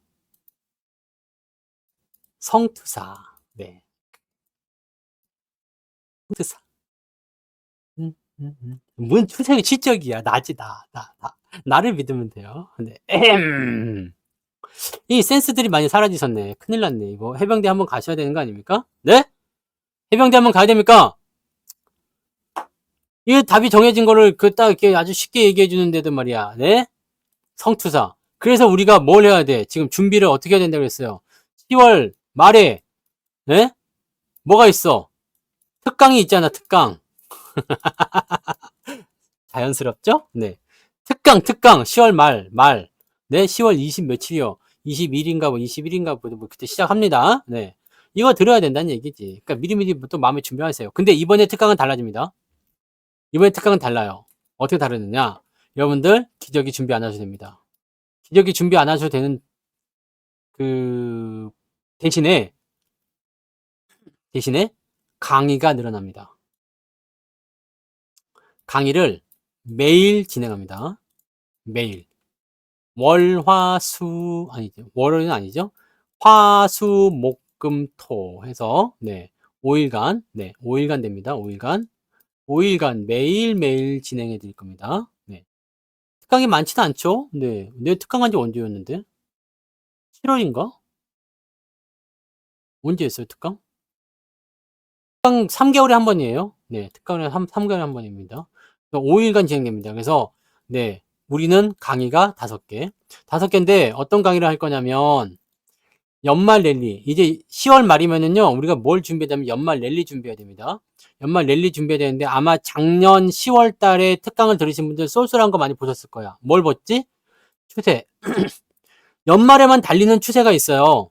성투사. 네. 성투사. 뭔 추세가 실적이야. 나지, 나. 나를 믿으면 돼요. 네. 이 센스들이 많이 사라지셨네. 큰일 났네. 이거 해병대 한번 가셔야 되는 거 아닙니까? 네? 해병대 한번 가야 됩니까? 이 답이 정해진 거를 그 딱 이렇게 아주 쉽게 얘기해 주는데도 말이야. 네? 성투사. 그래서 우리가 뭘 해야 돼? 지금 준비를 어떻게 해야 된다고 그랬어요? 10월 말에, 네? 뭐가 있어? 특강이 있잖아, 특강. 자연스럽죠? 네. 특강, 10월 말. 네, 10월 20 며칠이요? 21일인가 뭐 21일인가 뭐 그때 시작합니다. 네. 이거 들어야 된다는 얘기지. 그러니까 미리미리 또 마음에 준비하세요. 근데 이번에 특강은 달라집니다. 이번에 특강은 달라요. 어떻게 다르느냐? 여러분들 기저귀 준비 안 하셔도 됩니다. 기저귀 준비 안 하셔도 되는 그 대신에 강의가 늘어납니다. 강의를 매일 진행합니다. 매일. 월, 화, 수, 아니죠. 월은 아니죠. 화, 수, 목, 금, 토 해서, 네. 5일간, 네. 5일간 됩니다. 5일간 매일매일 진행해 드릴 겁니다. 네. 특강이 많지는 않죠? 네. 내 특강한 지 언제였는데? 7월인가? 언제 했어요, 특강? 특강 3개월에 한 번이에요. 네. 특강은 3개월에 한 번입니다. 5일간 진행됩니다. 그래서, 네. 우리는 강의가 5개. 5개인데, 어떤 강의를 할 거냐면, 연말 랠리. 이제 10월 말이면은요, 우리가 뭘 준비해야 되면 연말 랠리 준비해야 됩니다. 연말 랠리 준비해야 되는데 아마 작년 10월 달에 특강을 들으신 분들 쏠쏠한 거 많이 보셨을 거야. 뭘 봤지? 추세. 연말에만 달리는 추세가 있어요.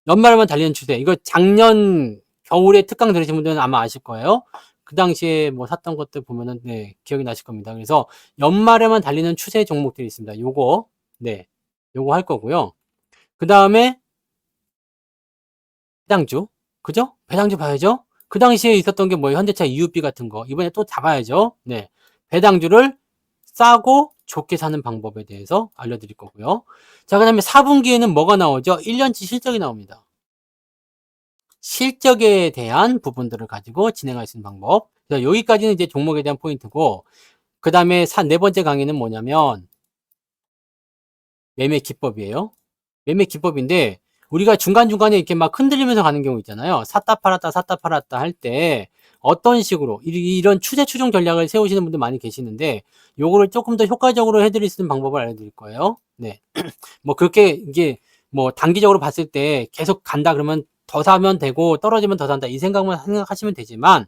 연말에만 달리는 추세. 이거 작년 겨울에 특강 들으신 분들은 아마 아실 거예요. 그 당시에 뭐 샀던 것들 보면은, 네, 기억이 나실 겁니다. 그래서 연말에만 달리는 추세 종목들이 있습니다. 요거, 네, 요거 할 거고요. 그 다음에 배당주. 그죠? 배당주 봐야죠? 그 당시에 있었던 게 뭐 현대차 EUB 같은 거. 이번에 또 잡아야죠. 네. 배당주를 싸고 좋게 사는 방법에 대해서 알려드릴 거고요. 자, 그 다음에 4분기에는 뭐가 나오죠? 1년치 실적이 나옵니다. 실적에 대한 부분들을 가지고 진행할 수 있는 방법. 그래서 여기까지는 이제 종목에 대한 포인트고, 그 다음에 네 번째 강의는 뭐냐면, 매매 기법이에요. 매매 기법인데, 우리가 중간중간에 이렇게 막 흔들리면서 가는 경우 있잖아요. 샀다 팔았다 할 때, 어떤 식으로, 이런 추세 추종 전략을 세우시는 분들 많이 계시는데, 요거를 조금 더 효과적으로 해드릴 수 있는 방법을 알려드릴 거예요. 네. 뭐, 그렇게, 이게, 뭐, 단기적으로 봤을 때 계속 간다 그러면 더 사면 되고, 떨어지면 더 산다. 이 생각만 생각하시면 되지만,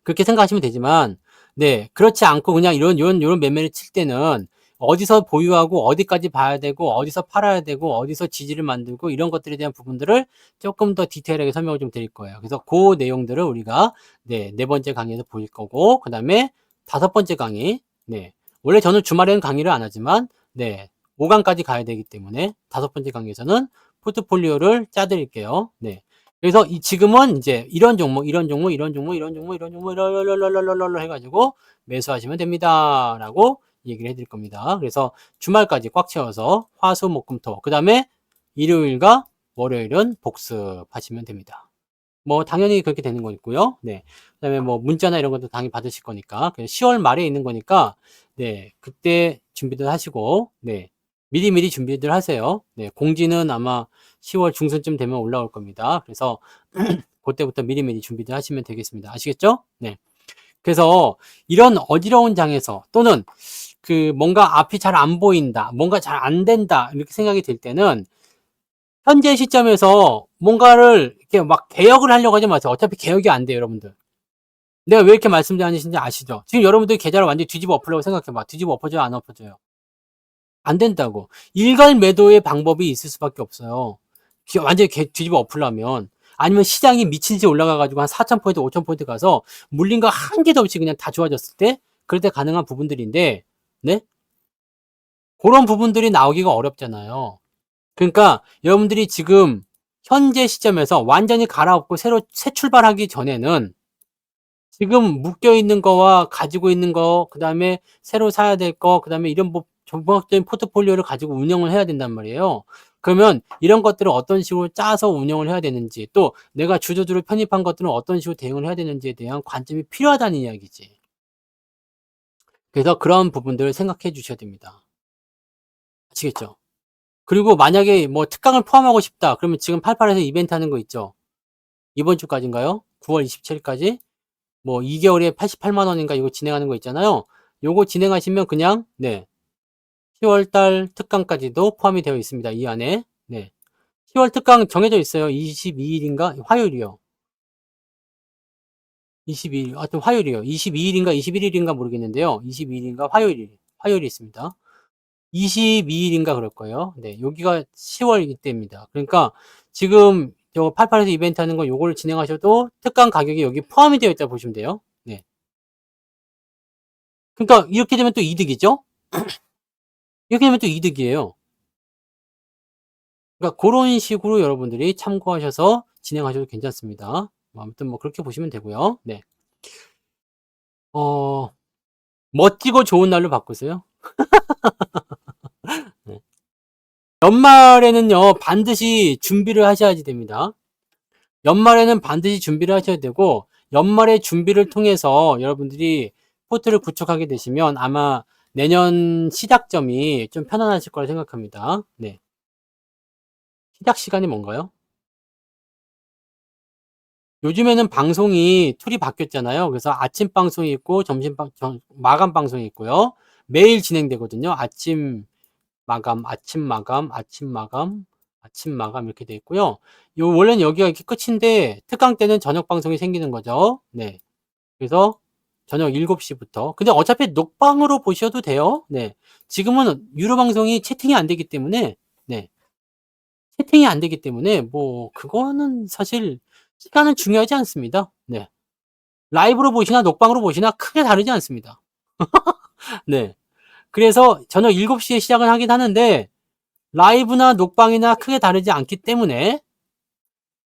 그렇게 생각하시면 되지만, 네, 그렇지 않고 그냥 이런 매매를 칠 때는 어디서 보유하고 어디까지 봐야 되고 어디서 팔아야 되고 어디서 지지를 만들고 이런 것들에 대한 부분들을 조금 더 디테일하게 설명을 좀 드릴 거예요. 그래서 그 내용들을 우리가 네 번째 강의에서 볼 거고, 그 다음에 다섯 번째 강의, 네, 원래 저는 주말에는 강의를 안 하지만 네, 5강까지 가야 되기 때문에 다섯 번째 강의에서는 포트폴리오를 짜드릴게요. 네. 그래서 지금은 이제 이런 종목 해가지고 매수하시면 됩니다. 라고 얘기를 해드릴 겁니다. 그래서 주말까지 꽉 채워서 화수, 목, 금, 토. 그 다음에 일요일과 월요일은 복습하시면 됩니다. 뭐 당연히 그렇게 되는 거 있고요. 네. 그 다음에 뭐 문자나 이런 것도 당연히 받으실 거니까. 10월 말에 있는 거니까 네, 그때 준비들 하시고 네, 미리미리 준비들 하세요. 네, 공지는 아마 10월 중순쯤 되면 올라올 겁니다. 그래서 그때부터 미리미리 준비들 하시면 되겠습니다. 아시겠죠? 네. 그래서 이런 어지러운 장에서 또는 그 뭔가 앞이 잘 안 보인다, 뭔가 잘 안 된다 이렇게 생각이 들 때는 현재 시점에서 뭔가를 이렇게 막 개혁을 하려고 하지 마세요. 어차피 개혁이 안 돼요, 여러분들. 내가 왜 이렇게 말씀드리는지 아시죠? 지금 여러분들 계좌를 완전히 뒤집어 엎으려고 생각해봐. 뒤집어 엎어져요, 안 엎어져요? 안 된다고. 일괄 매도의 방법이 있을 수밖에 없어요. 완전히 뒤집어 엎으려면. 아니면 시장이 미친 듯이 올라가가지고 한 4,000포인트, 5,000포인트 가서 물린 거 한 개도 없이 그냥 다 좋아졌을 때, 그럴 때 가능한 부분들인데, 네? 그런 부분들이 나오기가 어렵잖아요. 그러니까 여러분들이 지금 현재 시점에서 완전히 갈아엎고 새로 새 출발하기 전에는 지금 묶여 있는 거와 가지고 있는 거, 그 다음에 새로 사야 될 거, 그 다음에 이런 종합적인 포트폴리오를 가지고 운영을 해야 된단 말이에요. 그러면 이런 것들을 어떤 식으로 짜서 운영을 해야 되는지, 또 내가 주도주를 편입한 것들은 어떤 식으로 대응을 해야 되는지에 대한 관점이 필요하다는 이야기지. 그래서 그런 부분들을 생각해 주셔야 됩니다. 아시겠죠? 그리고 만약에 뭐 특강을 포함하고 싶다. 그러면 지금 88에서 이벤트 하는 거 있죠? 이번 주까지인가요? 9월 27일까지? 뭐 2개월에 88만 원인가 이거 진행하는 거 있잖아요. 요거 진행하시면 그냥 네, 10월달 특강까지도 포함이 되어 있습니다. 이 안에. 네. 10월 특강 정해져 있어요. 22일인가? 화요일이요. 22일. 하여튼 화요일이요. 22일인가 21일인가 모르겠는데요. 22일인가 화요일이 있습니다. 22일인가 그럴 거예요. 네. 여기가 10월 이때입니다. 그러니까 지금 저 88에서 이벤트 하는 거 요거를 진행하셔도 특강 가격이 여기 포함이 되어 있다 보시면 돼요. 네. 그러니까 이렇게 되면 또 이득이죠? 이렇게 되면 또 이득이에요. 그러니까 그런 식으로 여러분들이 참고하셔서 진행하셔도 괜찮습니다. 아무튼 뭐 그렇게 보시면 되고요. 네. 멋지고 좋은 날로 바꾸세요. 네. 연말에는요, 반드시 준비를 하셔야지 됩니다. 연말에는 반드시 준비를 하셔야 되고, 연말에 준비를 통해서 여러분들이 포트를 구축하게 되시면 아마 내년 시작점이 좀 편안하실 거라 생각합니다. 네. 시작 시간이 뭔가요? 요즘에는 방송이 툴이 바뀌었잖아요. 그래서 아침 방송이 있고 마감 방송이 있고요. 매일 진행되거든요. 아침 마감, 아침 마감, 아침 마감. 아침 마감 이렇게 돼 있고요. 원래는 여기가 이렇게 끝인데 특강 때는 저녁 방송이 생기는 거죠. 네. 그래서 저녁 7시부터. 근데 어차피 녹방으로 보셔도 돼요. 네. 지금은 유료 방송이 채팅이 안 되기 때문에, 네. 채팅이 안 되기 때문에, 뭐, 그거는 사실 시간은 중요하지 않습니다. 네. 라이브로 보시나 녹방으로 보시나 크게 다르지 않습니다. 네. 그래서 저녁 7시에 시작을 하긴 하는데, 라이브나 녹방이나 크게 다르지 않기 때문에,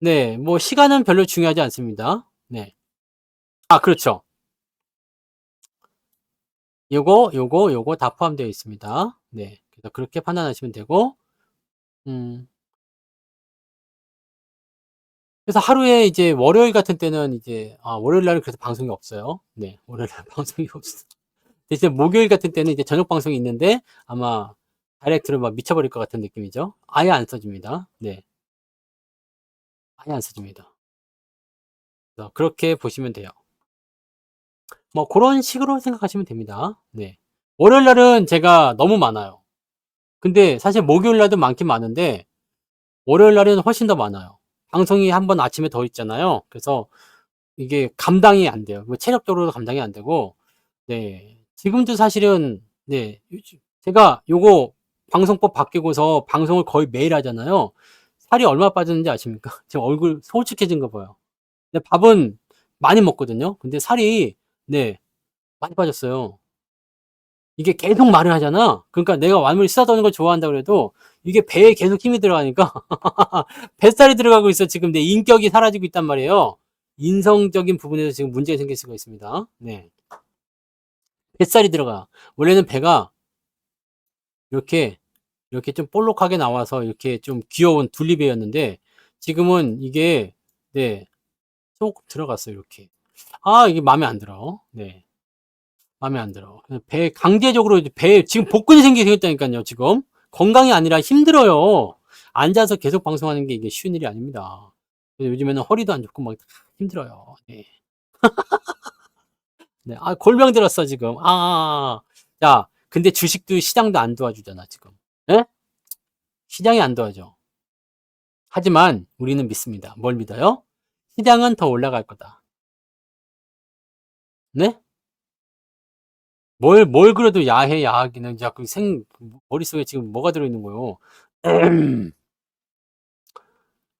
네. 뭐, 시간은 별로 중요하지 않습니다. 네. 아, 그렇죠. 요거 다 포함되어 있습니다. 네. 그래서 그렇게 판단하시면 되고, 음, 그래서 하루에 이제 월요일 같은 때는 이제, 월요일 날은 그래서 방송이 없어요. 네. 월요일 날 방송이 없어. 대신 목요일 같은 때는 이제 저녁 방송이 있는데 아마 다이렉트로 막 미쳐버릴 것 같은 느낌이죠. 아예 안 써집니다. 네. 아예 안 써집니다. 그래서 그렇게 보시면 돼요. 뭐 그런 식으로 생각하시면 됩니다. 네. 월요일 날은 제가 너무 많아요. 근데 사실 목요일 날도 많긴 많은데 월요일 날은 훨씬 더 많아요. 방송이 한 번 아침에 더 있잖아요. 그래서 이게 감당이 안 돼요. 뭐 체력적으로도 감당이 안 되고, 네. 지금도 사실은, 네. 제가 요거 방송법 바뀌고서 방송을 거의 매일 하잖아요. 살이 얼마 빠졌는지 아십니까? 지금 얼굴 솔직해진 거 봐요. 근데 밥은 많이 먹거든요. 근데 살이, 네. 많이 빠졌어요. 이게 계속 말을 하잖아. 그러니까 내가 완물이 쓰다듬는 걸 좋아한다 그래도 이게 배에 계속 힘이 들어가니까 뱃살이 들어가고 있어. 지금 내 인격이 사라지고 있단 말이에요. 인성적인 부분에서 지금 문제가 생길 수가 있습니다. 네. 뱃살이 들어가. 원래는 배가 이렇게, 이렇게 좀 볼록하게 나와서 이렇게 좀 귀여운 둘리배였는데 지금은 이게, 네. 조금 들어갔어요. 이렇게. 이게 마음에 안 들어. 네. 마음에 안 들어. 배 강제적으로 배 지금 복근이 생기게 생겼다니까요. 지금 건강이 아니라 힘들어요. 앉아서 계속 방송하는 게 이게 쉬운 일이 아닙니다. 그래서 요즘에는 허리도 안 좋고 막 힘들어요. 네. 네. 골병 들었어 지금. 자, 근데 주식도 시장도 안 도와주잖아 지금. 예? 시장이 안 도와줘. 하지만 우리는 믿습니다. 뭘 믿어요? 시장은 더 올라갈 거다. 네? 뭘 그래도 야해 야하기는 자꾸 머릿속에 지금 뭐가 들어있는 거요?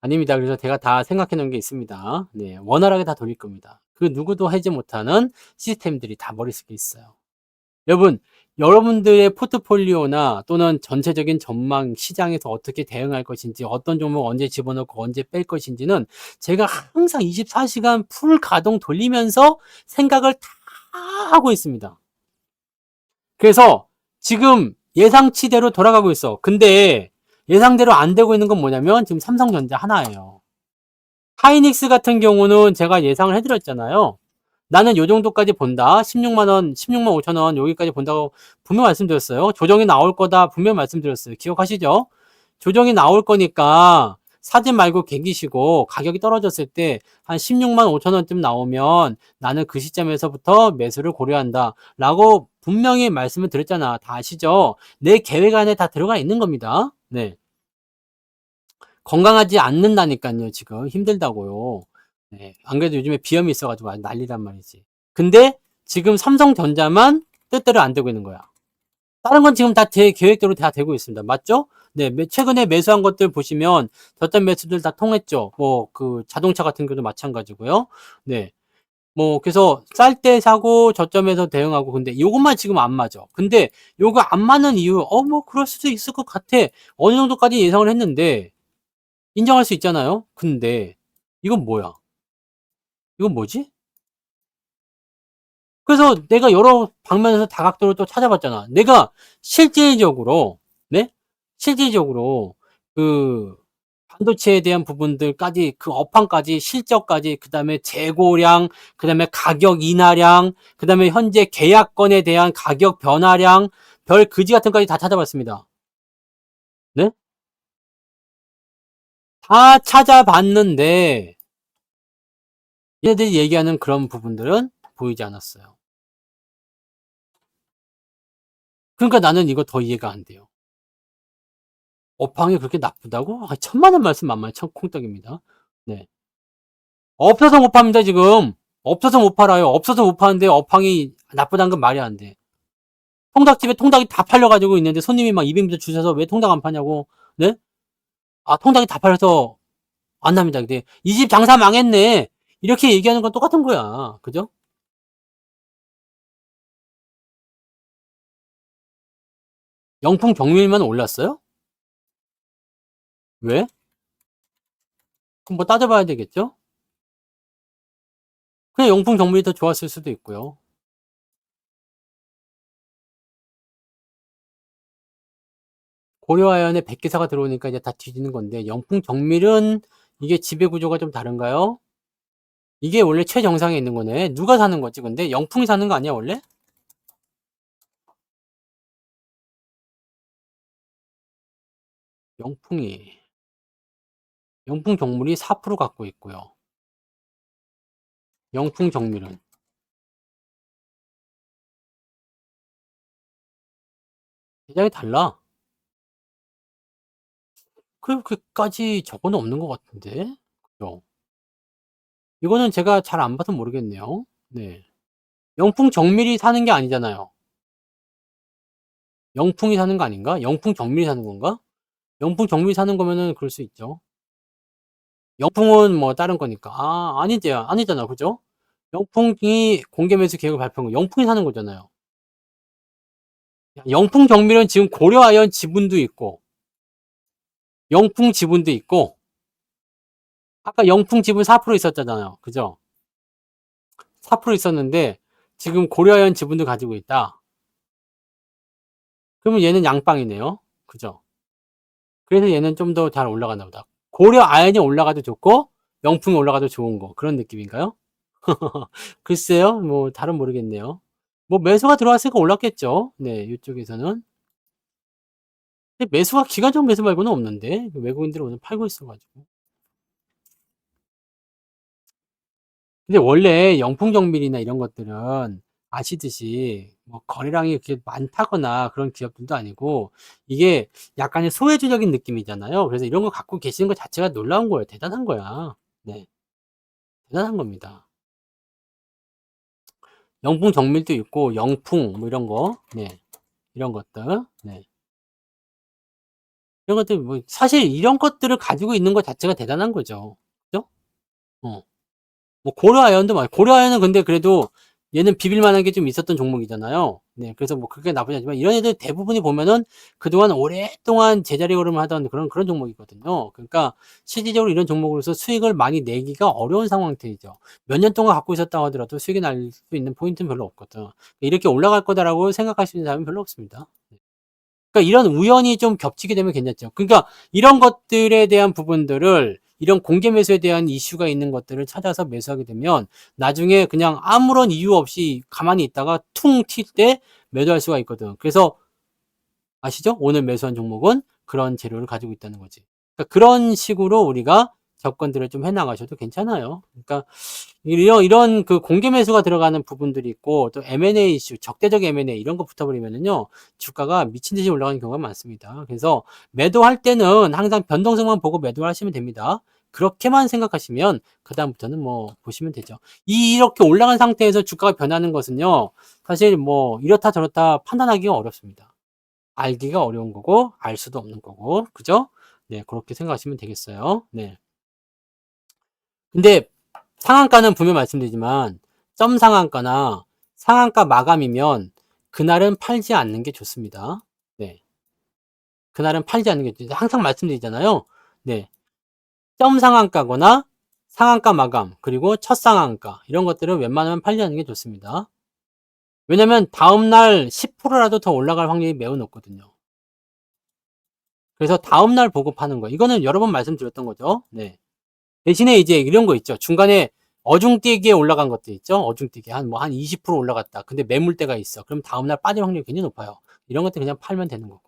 아닙니다. 그래서 제가 다 생각해 놓은 게 있습니다. 네, 원활하게 다 돌릴 겁니다. 그 누구도 하지 못하는 시스템들이 다 머릿속에 있어요. 여러분, 여러분들의 포트폴리오나 또는 전체적인 전망 시장에서 어떻게 대응할 것인지, 어떤 종목 언제 집어넣고 언제 뺄 것인지는 제가 항상 24시간 풀 가동 돌리면서 생각을 다 하고 있습니다. 그래서 지금 예상치대로 돌아가고 있어. 근데 예상대로 안 되고 있는 건 뭐냐면 지금 삼성전자 하나예요. 하이닉스 같은 경우는 제가 예상을 해드렸잖아요. 나는 요 정도까지 본다. 16만원, 16만 5천원 여기까지 본다고 분명 말씀드렸어요. 조정이 나올 거다 분명 말씀드렸어요. 기억하시죠? 조정이 나올 거니까 사지 말고 견디시고 가격이 떨어졌을 때 한 16만 5천원쯤 나오면 나는 그 시점에서부터 매수를 고려한다. 라고 분명히 말씀을 드렸잖아. 다 아시죠? 내 계획 안에 다 들어가 있는 겁니다. 네. 건강하지 않는다니까요. 지금 힘들다고요. 네. 안 그래도 요즘에 비염이 있어가지고 아주 난리란 말이지. 근데 지금 삼성전자만 뜻대로 안 되고 있는 거야. 다른 건 지금 다 제 계획대로 다 되고 있습니다. 맞죠? 네. 최근에 매수한 것들 보시면 저점 매수들 다 통했죠. 뭐 그 자동차 같은 경우도 마찬가지고요. 네. 뭐 그래서 쌀 때 사고 저점에서 대응하고 근데 요것만 지금 안 맞아. 근데 요거 안 맞는 이유 뭐 그럴 수도 있을 것 같아. 어느 정도까지 예상을 했는데 인정할 수 있잖아요. 근데 이건 뭐야? 이건 뭐지? 그래서 내가 여러 방면에서 다각도를 또 찾아봤잖아. 내가 실질적으로, 네? 실질적으로 그 반도체에 대한 부분들까지 그 업황까지 실적까지 그다음에 재고량, 그다음에 가격 인하량, 그다음에 현재 계약건에 대한 가격 변화량, 별 그지 같은 거까지 다 찾아봤습니다. 네? 다 찾아봤는데 얘네들이 얘기하는 그런 부분들은 보이지 않았어요. 그러니까 나는 이거 더 이해가 안 돼요. 업황이 그렇게 나쁘다고? 아, 천만원 말씀 만만히 콩떡입니다. 네. 없어서 못 팝니다, 지금. 없어서 못 팔아요. 없어서 못 파는데 업황이 나쁘다는 건 말이 안 돼. 통닭집에 통닭이 다 팔려가지고 있는데 손님이 막 200m 주셔서 왜 통닭 안 파냐고. 네? 아, 통닭이 다 팔려서 안 납니다. 근데 이 집 장사 망했네. 이렇게 얘기하는 건 똑같은 거야. 그죠? 영풍 경밀만 올랐어요? 왜? 그럼 뭐 따져봐야 되겠죠? 그냥 영풍 경밀이 더 좋았을 수도 있고요. 고려아연에 백기사가 들어오니까 이제 다 뒤지는 건데 영풍 정밀은 이게 지배 구조가 좀 다른가요? 이게 원래 최정상에 있는 거네. 누가 사는 거지 근데? 영풍이 사는 거 아니야 원래? 영풍이 영풍 정밀이 4% 갖고 있고요. 영풍 정밀은 굉장히 달라. 그렇게까지 적어는 없는 것 같은데? 그죠? 이거는 제가 잘 안 봐서 모르겠네요. 네. 영풍 정밀이 사는 게 아니잖아요. 영풍이 사는 거 아닌가? 영풍 정밀이 사는 건가? 영풍 정밀이 사는 거면은 그럴 수 있죠. 영풍은 뭐 다른 거니까. 아, 아니잖아. 그죠? 영풍이 공개 매수 계획을 발표한 거. 영풍이 사는 거잖아요. 영풍 정밀은 지금 고려아연 지분도 있고, 영풍 지분도 있고, 아까 영풍 지분 4% 있었잖아요. 그죠? 4% 있었는데, 지금 고려아연 지분도 가지고 있다. 그러면 얘는 양빵이네요. 그죠? 그래서 얘는 좀 더 잘 올라가나 보다. 고려아연이 올라가도 좋고, 영풍이 올라가도 좋은 거. 그런 느낌인가요? 글쎄요. 뭐, 다른 모르겠네요. 뭐, 매수가 들어왔으니까 올랐겠죠. 네, 이쪽에서는. 근데 매수가 기관적 매수 말고는 없는데 외국인들이 오늘 팔고 있어가지고. 근데 원래 영풍정밀이나 이런 것들은 아시듯이 뭐 거래량이 그렇게 많다거나 그런 기업들도 아니고 이게 약간의 소외주적인 느낌이잖아요. 그래서 이런 거 갖고 계시는 것 자체가 놀라운 거예요. 대단한 거야. 네, 대단한 겁니다. 영풍정밀도 있고 영풍 뭐 이런 거, 네, 이런 것들, 네, 이런 것들 뭐 사실 이런 것들을 가지고 있는 것 자체가 대단한 거죠. 그죠? 어. 뭐 고려아연도 고려아연은 근데 그래도 얘는 비빌 만한 게 좀 있었던 종목이잖아요. 네, 그래서 뭐 그게 나쁘지 않지만 이런 애들 대부분이 보면은 그동안 오랫동안 제자리 걸음을 하던 그런 종목이거든요. 그러니까 실질적으로 이런 종목으로서 수익을 많이 내기가 어려운 상황들이죠. 몇 년 동안 갖고 있었다고 하더라도 수익이 날 수 있는 포인트는 별로 없거든. 이렇게 올라갈 거다라고 생각할 수 있는 사람은 별로 없습니다. 그러니까 이런 우연이 좀 겹치게 되면 괜찮죠. 그러니까 이런 것들에 대한 부분들을 이런 공개 매수에 대한 이슈가 있는 것들을 찾아서 매수하게 되면 나중에 그냥 아무런 이유 없이 가만히 있다가 퉁 튈 때 매도할 수가 있거든. 그래서 아시죠? 오늘 매수한 종목은 그런 재료를 가지고 있다는 거지. 그러니까 그런 식으로 우리가 접근들을 좀 해나가셔도 괜찮아요. 그러니까 이런 그 공개 매수가 들어가는 부분들이 있고 또 M&A 이슈, 적대적 M&A 이런 거 붙어버리면은요 주가가 미친 듯이 올라가는 경우가 많습니다. 그래서 매도할 때는 항상 변동성만 보고 매도를 하시면 됩니다. 그렇게만 생각하시면 그 다음부터는 뭐 보시면 되죠. 이렇게 올라간 상태에서 주가가 변하는 것은요 사실 뭐 이렇다 저렇다 판단하기가 어렵습니다. 알기가 어려운 거고 알 수도 없는 거고 그죠? 네, 그렇게 생각하시면 되겠어요. 네. 근데 상한가는 분명 말씀드리지만 점 상한가나 상한가 마감이면 그날은 팔지 않는 게 좋습니다. 네. 그날은 팔지 않는 게 좋습니다. 항상 말씀드리잖아요. 네. 점 상한가거나 상한가 마감 그리고 첫 상한가 이런 것들은 웬만하면 팔지 않는 게 좋습니다. 왜냐면 다음날 10%라도 더 올라갈 확률이 매우 높거든요. 그래서 다음날 보고 파는 거. 이거는 여러 번 말씀드렸던 거죠. 네. 대신에 이제 이런 거 있죠. 중간에 어중뛰기에 올라간 것도 있죠. 어중뛰기 한 20% 올라갔다. 근데 매물대가 있어. 그럼 다음날 빠질 확률이 굉장히 높아요. 이런 것들 그냥 팔면 되는 거고.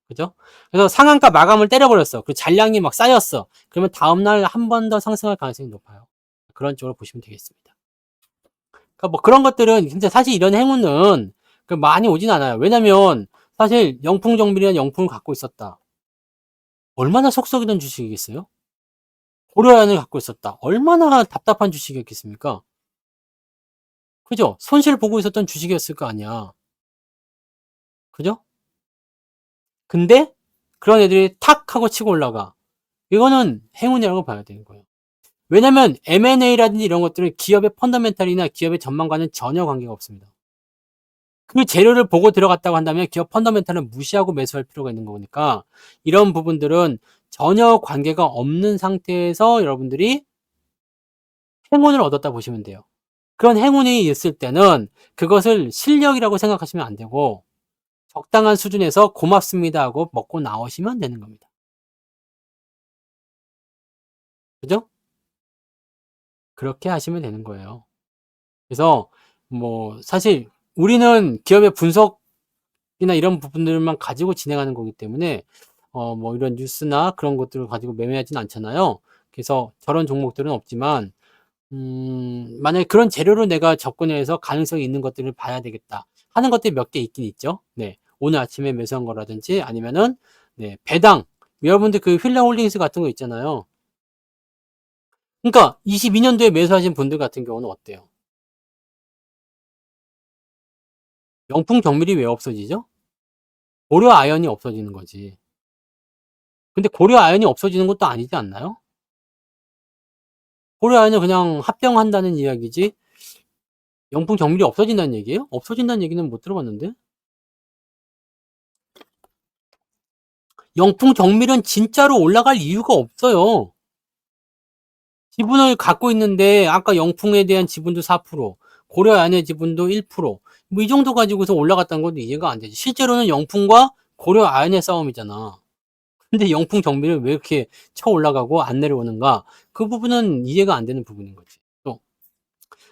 그죠? 그래서 상한가 마감을 때려버렸어. 그 잔량이 막 쌓였어. 그러면 다음날 한 번 더 상승할 가능성이 높아요. 그런 쪽으로 보시면 되겠습니다. 그러니까 뭐 그런 것들은 진짜 사실 이런 행운은 많이 오진 않아요. 왜냐면 사실 영풍정밀이라는 영풍을 갖고 있었다. 얼마나 속썩이던 주식이겠어요? 고려아연을 갖고 있었다. 얼마나 답답한 주식이었겠습니까? 그죠? 손실 보고 있었던 주식이었을 거 아니야. 그죠? 근데 그런 애들이 탁 하고 치고 올라가. 이거는 행운이라고 봐야 되는 거예요. 왜냐면 M&A라든지 이런 것들은 기업의 펀더멘탈이나 기업의 전망과는 전혀 관계가 없습니다. 그 재료를 보고 들어갔다고 한다면 기업 펀더멘탈은 무시하고 매수할 필요가 있는 거니까 이런 부분들은 전혀 관계가 없는 상태에서 여러분들이 행운을 얻었다 보시면 돼요. 그런 행운이 있을 때는 그것을 실력이라고 생각하시면 안 되고 적당한 수준에서 고맙습니다 하고 먹고 나오시면 되는 겁니다. 그죠? 그렇게 하시면 되는 거예요. 그래서 뭐 사실 우리는 기업의 분석이나 이런 부분들만 가지고 진행하는 거기 때문에 뭐 이런 뉴스나 그런 것들을 가지고 매매하진 않잖아요. 그래서 저런 종목들은 없지만 만약에 그런 재료로 내가 접근해서 가능성이 있는 것들을 봐야 되겠다 하는 것들이 몇 개 있긴 있죠. 네. 오늘 아침에 매수한 거라든지 아니면은 네, 배당. 여러분들 그 휠라홀딩스 같은 거 있잖아요. 그러니까 22년도에 매수하신 분들 같은 경우는 어때요? 영풍 정밀이 왜 없어지죠? 고려 아연이 없어지는 거지. 근데 고려 아연이 없어지는 것도 아니지 않나요? 고려 아연은 그냥 합병한다는 이야기지 영풍 정밀이 없어진다는 얘기예요? 없어진다는 얘기는 못 들어봤는데? 영풍 정밀은 진짜로 올라갈 이유가 없어요. 지분을 갖고 있는데 아까 영풍에 대한 지분도 4%, 고려 아연의 지분도 1%, 뭐 이 정도 가지고서 올라갔다는 것도 이해가 안 되지. 실제로는 영풍과 고려 아연의 싸움이잖아. 근데 영풍 정밀은 왜 이렇게 쳐 올라가고 안 내려오는가? 그 부분은 이해가 안 되는 부분인 거지. 또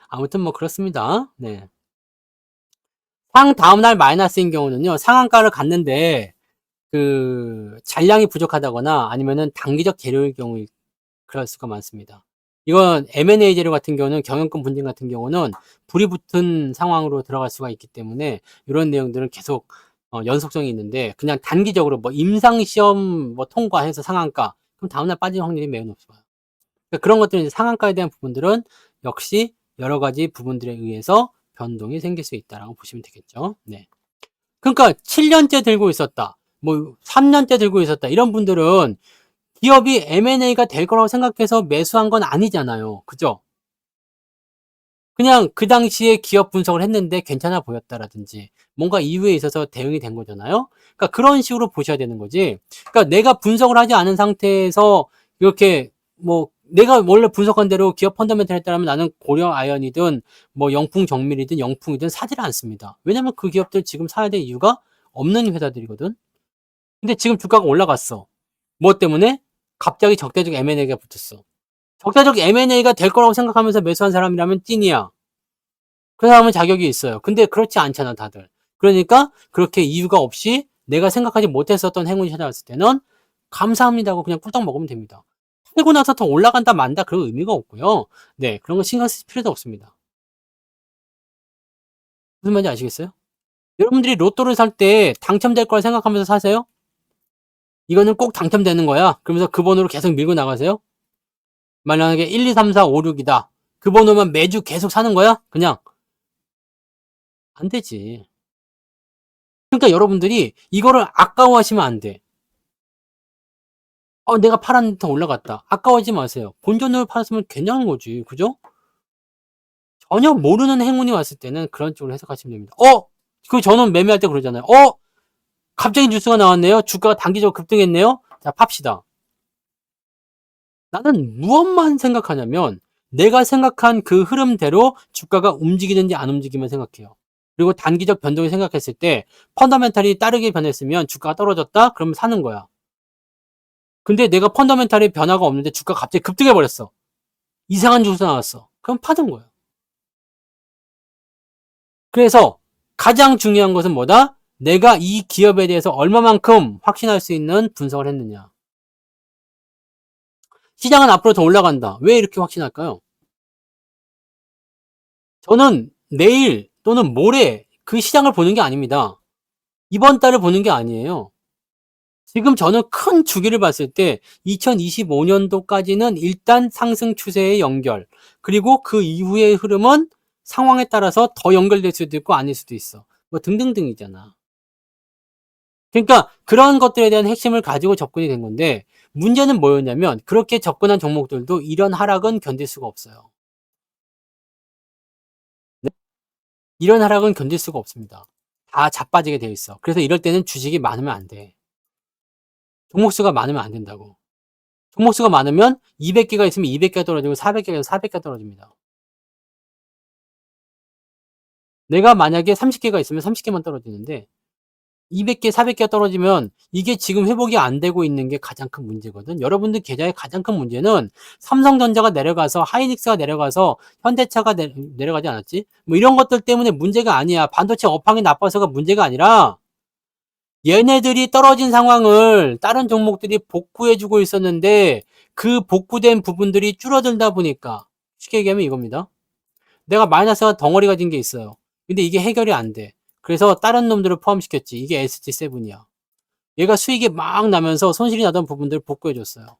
아무튼 뭐 그렇습니다. 네. 상 다음날 마이너스인 경우는요. 상한가를 갔는데 그 잔량이 부족하다거나 아니면은 단기적 재료일 경우 그럴 수가 많습니다. 이건 M&A 재료 같은 경우는 경영권 분쟁 같은 경우는 불이 붙은 상황으로 들어갈 수가 있기 때문에 이런 내용들은 계속 연속성이 있는데 그냥 단기적으로 뭐 임상시험 뭐 통과해서 상한가 그럼 다음날 빠질 확률이 매우 높아요. 그러니까 그런 것들은 상한가에 대한 부분들은 역시 여러 가지 부분들에 의해서 변동이 생길 수 있다라고 보시면 되겠죠. 네. 그러니까 7년째 들고 있었다. 뭐 3년째 들고 있었다. 이런 분들은 기업이 M&A가 될 거라고 생각해서 매수한 건 아니잖아요. 그죠? 그냥 그 당시에 기업 분석을 했는데 괜찮아 보였다라든지 뭔가 이유에 있어서 대응이 된 거잖아요. 그러니까 그런 식으로 보셔야 되는 거지. 그러니까 내가 분석을 하지 않은 상태에서 이렇게 뭐 내가 원래 분석한 대로 기업 펀더멘탈에 따르면 나는 고려 아연이든 뭐 영풍 정밀이든 영풍이든 사지를 않습니다. 왜냐면 그 기업들 지금 사야 될 이유가 없는 회사들이거든. 근데 지금 주가가 올라갔어. 뭐 때문에? 갑자기 적대적 M&A가 붙었어. 적대적 M&A가 될 거라고 생각하면서 매수한 사람이라면 찐이야. 그 사람은 자격이 있어요. 근데 그렇지 않잖아, 다들. 그러니까 그렇게 이유가 없이 내가 생각하지 못했었던 행운이 찾아왔을 때는 감사합니다 하고 그냥 꿀떡 먹으면 됩니다. 팔고 나서 더 올라간다 만다 그런 의미가 없고요. 네, 그런 거 신경 쓸 필요도 없습니다. 무슨 말인지 아시겠어요? 여러분들이 로또를 살 때 당첨될 걸 생각하면서 사세요? 이거는 꼭 당첨되는 거야. 그러면서 그 번호로 계속 밀고 나가세요? 만약에 1, 2, 3, 4, 5, 6이다. 그 번호만 매주 계속 사는 거야? 그냥 안 되지. 그러니까 여러분들이 이거를 아까워하시면 안 돼. 내가 팔았는데 더 올라갔다. 아까워하지 마세요. 본전으로 팔았으면 괜찮은 거지. 그죠? 전혀 모르는 행운이 왔을 때는 그런 쪽으로 해석하시면 됩니다. 그 저는 매매할 때 그러잖아요. 갑자기 뉴스가 나왔네요. 주가가 단기적으로 급등했네요. 자, 팝시다. 나는 무엇만 생각하냐면 내가 생각한 그 흐름대로 주가가 움직이는지 안 움직이면 생각해요. 그리고 단기적 변동을 생각했을 때 펀더멘탈이 다르게 변했으면 주가가 떨어졌다? 그러면 사는 거야. 근데 내가 펀더멘탈의 변화가 없는데 주가가 갑자기 급등해 버렸어. 이상한 뉴스 나왔어. 그럼 파는 거예요. 그래서 가장 중요한 것은 뭐다? 내가 이 기업에 대해서 얼마만큼 확신할 수 있는 분석을 했느냐. 시장은 앞으로 더 올라간다. 왜 이렇게 확신할까요? 저는 내일 또는 모레 그 시장을 보는 게 아닙니다. 이번 달을 보는 게 아니에요. 지금 저는 큰 주기를 봤을 때 2025년도까지는 일단 상승 추세의 연결, 그리고 그 이후의 흐름은 상황에 따라서 더 연결될 수도 있고 아닐 수도 있어. 뭐 등등등이잖아. 그러니까 그런 것들에 대한 핵심을 가지고 접근이 된 건데, 문제는 뭐였냐면 그렇게 접근한 종목들도 이런 하락은 견딜 수가 없어요. 네? 이런 하락은 견딜 수가 없습니다. 다 자빠지게 돼 있어. 그래서 이럴 때는 주식이 많으면 안 돼. 종목 수가 많으면 안 된다고. 종목 수가 많으면 200개가 있으면 200개가 떨어지고 400개가 있으면 400개가 떨어집니다. 내가 만약에 30개가 있으면 30개만 떨어지는데 200개, 400개가 떨어지면 이게 지금 회복이 안 되고 있는 게 가장 큰 문제거든. 여러분들 계좌의 가장 큰 문제는 삼성전자가 내려가서 하이닉스가 내려가서 현대차가 내려가지 않았지? 뭐 이런 것들 때문에 문제가 아니야. 반도체 업황이 나빠서가 문제가 아니라 얘네들이 떨어진 상황을 다른 종목들이 복구해주고 있었는데 그 복구된 부분들이 줄어들다 보니까 쉽게 얘기하면 이겁니다. 내가 마이너스가 덩어리가 된 게 있어요. 근데 이게 해결이 안 돼. 그래서 다른 놈들을 포함시켰지. 이게 ST7이야. 얘가 수익이 막 나면서 손실이 나던 부분들을 복구해줬어요.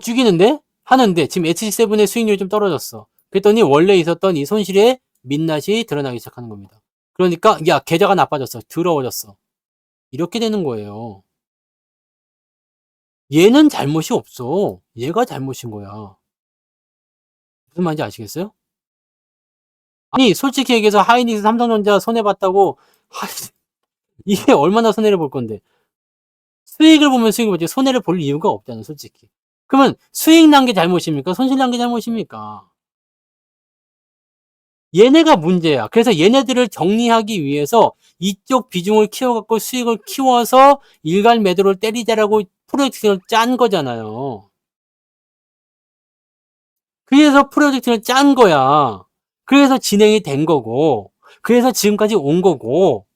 죽이는데? 하는데 지금 ST7의 수익률이 좀 떨어졌어. 그랬더니 원래 있었던 이 손실의 민낯이 드러나기 시작하는 겁니다. 그러니까 야 계좌가 나빠졌어. 더러워졌어. 이렇게 되는 거예요. 얘는 잘못이 없어. 얘가 잘못인 거야. 무슨 말인지 아시겠어요? 아니 솔직히 얘기해서 하이닉스 삼성전자 손해봤다고 이게 얼마나 손해를 볼 건데. 수익을 보면 수익을 보지 손해를 볼 이유가 없잖아 솔직히. 그러면 수익 난 게 잘못입니까? 손실 난 게 잘못입니까? 얘네가 문제야. 그래서 얘네들을 정리하기 위해서 이쪽 비중을 키워갖고 수익을 키워서 일괄 매도를 때리자라고 프로젝트를 짠 거잖아요. 그래서 프로젝트를 짠 거야. 그래서 진행이 된 거고, 그래서 지금까지 온 거고,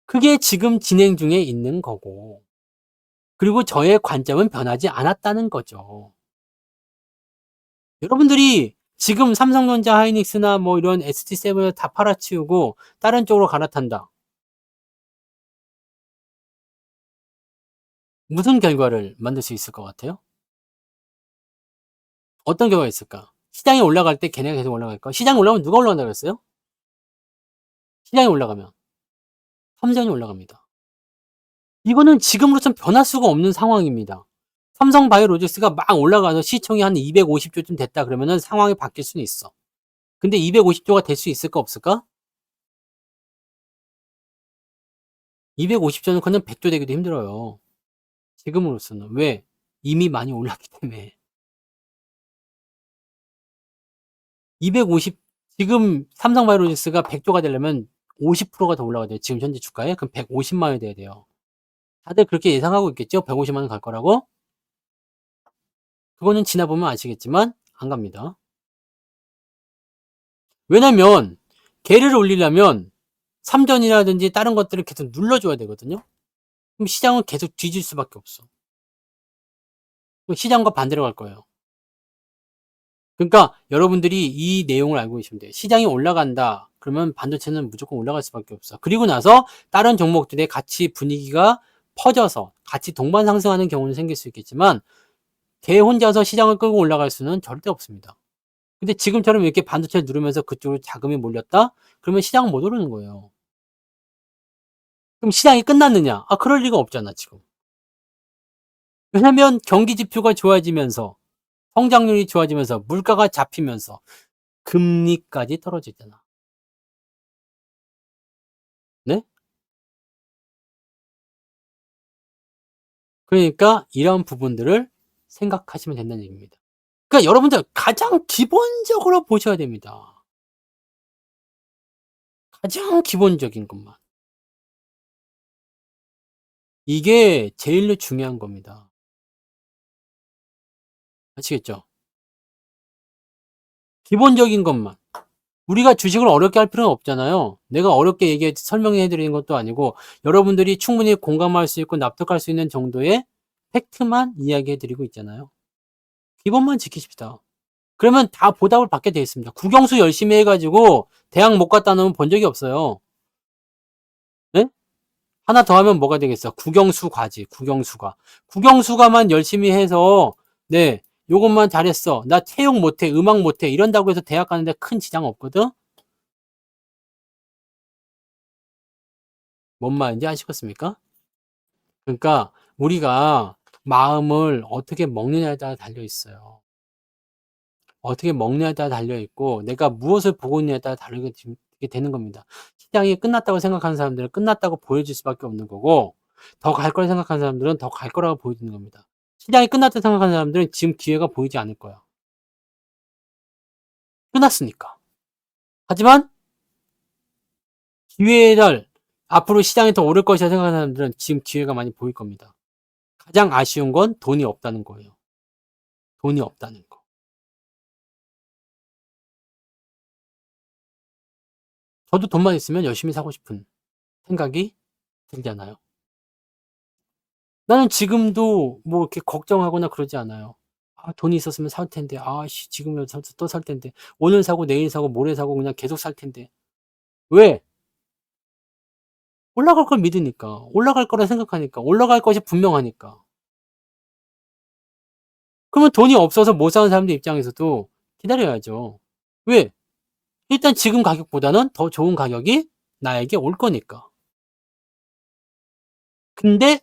그게 지금 진행 중에 있는 거고, 그리고 저의 관점은 변하지 않았다는 거죠. 여러분들이 지금 삼성전자, 하이닉스나 뭐 이런 ST7을 다 팔아치우고 다른 쪽으로 갈아탄다. 무슨 결과를 만들 수 있을 것 같아요? 어떤 결과가 있을까? 시장이 올라갈 때 걔네가 계속 올라갈까? 시장이 올라가면 누가 올라간다고 그랬어요? 시장이 올라가면 삼성이 올라갑니다. 이거는 지금으로선 변할 수가 없는 상황입니다. 삼성바이오로직스가 막 올라가서 시총이 한 250조쯤 됐다 그러면은 상황이 바뀔 수는 있어. 근데 250조가 될 수 있을까 없을까? 250조는 그냥 100조 되기도 힘들어요. 지금으로서는. 왜? 이미 많이 올랐기 때문에. 250, 지금 삼성바이오로직스가 100조가 되려면 50%가 더 올라가야 돼요. 지금 현재 주가에. 그럼 150만 원이 돼야 돼요. 다들 그렇게 예상하고 있겠죠? 150만 원 갈 거라고? 그거는 지나보면 아시겠지만 안 갑니다. 왜냐면 걔를 올리려면 삼전이라든지 다른 것들을 계속 눌러줘야 되거든요. 그럼 시장은 계속 뒤질 수밖에 없어. 시장과 반대로 갈 거예요. 그러니까 여러분들이 이 내용을 알고 계시면 돼요. 시장이 올라간다. 그러면 반도체는 무조건 올라갈 수밖에 없어. 그리고 나서 다른 종목들의 같이 분위기가 퍼져서 같이 동반 상승하는 경우는 생길 수 있겠지만 걔 혼자서 시장을 끌고 올라갈 수는 절대 없습니다. 근데 지금처럼 이렇게 반도체를 누르면서 그쪽으로 자금이 몰렸다? 그러면 시장은 못 오르는 거예요. 그럼 시장이 끝났느냐? 그럴 리가 없잖아, 지금. 왜냐면 경기 지표가 좋아지면서 성장률이 좋아지면서 물가가 잡히면서 금리까지 떨어지잖아. 네? 그러니까 이런 부분들을 생각하시면 된다는 얘기입니다. 그러니까 여러분들 가장 기본적으로 보셔야 됩니다. 가장 기본적인 것만. 이게 제일로 중요한 겁니다. 아시겠죠? 기본적인 것만. 우리가 주식을 어렵게 할 필요는 없잖아요. 내가 어렵게 설명해 드리는 것도 아니고 여러분들이 충분히 공감할 수 있고 납득할 수 있는 정도의 팩트만 이야기해 드리고 있잖아요. 기본만 지키십시다. 그러면 다 보답을 받게 돼 있습니다. 국영수 열심히 해가지고 대학 못 갔다 놓으면 본 적이 없어요. 네? 하나 더 하면 뭐가 되겠어? 국영수과지, 국영수과. 국영수과만 열심히 해서, 네, 요것만 잘했어. 나 채용 못해, 음악 못해. 이런다고 해서 대학 가는데 큰 지장 없거든? 뭔 말인지 아시겠습니까? 그러니까, 우리가 마음을 어떻게 먹느냐에 따라 달려 있어요. 어떻게 먹느냐에 따라 달려 있고, 내가 무엇을 보고 있느냐에 따라 다르게 되는 겁니다. 시장이 끝났다고 생각하는 사람들은 끝났다고 보여질 수밖에 없는 거고, 더 갈 거라 생각하는 사람들은 더 갈 거라고 보여지는 겁니다. 시장이 끝났다고 생각하는 사람들은 지금 기회가 보이지 않을 거야. 끝났으니까. 하지만 기회를 앞으로 시장이 더 오를 것이라 생각하는 사람들은 지금 기회가 많이 보일 겁니다. 가장 아쉬운 건 돈이 없다는 거예요. 돈이 없다는 거. 저도 돈만 있으면 열심히 사고 싶은 생각이 들잖아요. 나는 지금도 뭐 이렇게 걱정하거나 그러지 않아요. 아, 돈이 있었으면 살 텐데. 아, 씨, 지금은 또 살 텐데. 오늘 사고, 내일 사고, 모레 사고, 그냥 계속 살 텐데. 왜? 올라갈 걸 믿으니까. 올라갈 거라 생각하니까. 올라갈 것이 분명하니까. 그러면 돈이 없어서 못 사는 사람들 입장에서도 기다려야죠. 왜? 일단 지금 가격보다는 더 좋은 가격이 나에게 올 거니까. 근데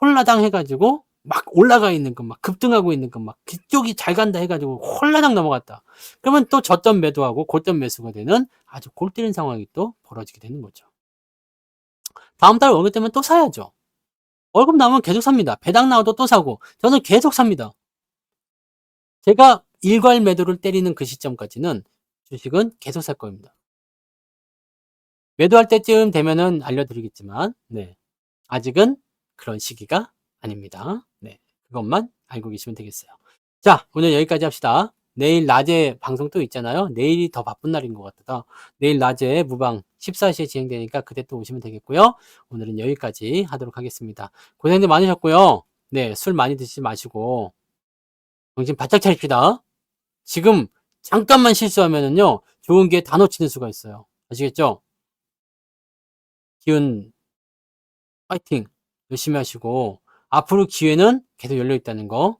홀라당 해가지고 막 올라가 있는 것, 막 급등하고 있는 것, 막 그쪽이 잘 간다 해가지고 홀라당 넘어갔다. 그러면 또 저점 매도하고 고점 매수가 되는 아주 골 때리는 상황이 또 벌어지게 되는 거죠. 다음 달 월급 되면 또 사야죠. 월급 나오면 계속 삽니다. 배당 나와도 또 사고 저는 계속 삽니다. 제가 일괄 매도를 때리는 그 시점까지는 주식은 계속 살 겁니다. 매도할 때쯤 되면은 알려드리겠지만, 네. 아직은 그런 시기가 아닙니다. 네. 그것만 알고 계시면 되겠어요. 자, 오늘 여기까지 합시다. 내일 낮에 방송 또 있잖아요. 내일이 더 바쁜 날인 것 같아서 내일 낮에 무방 14시에 진행되니까 그때 또 오시면 되겠고요. 오늘은 여기까지 하도록 하겠습니다. 고생들 많으셨고요. 네, 술 많이 드시지 마시고 정신 바짝 차립시다. 지금 잠깐만 실수하면은요, 좋은 게 다 놓치는 수가 있어요. 아시겠죠? 기운 파이팅 열심히 하시고 앞으로 기회는 계속 열려 있다는 거.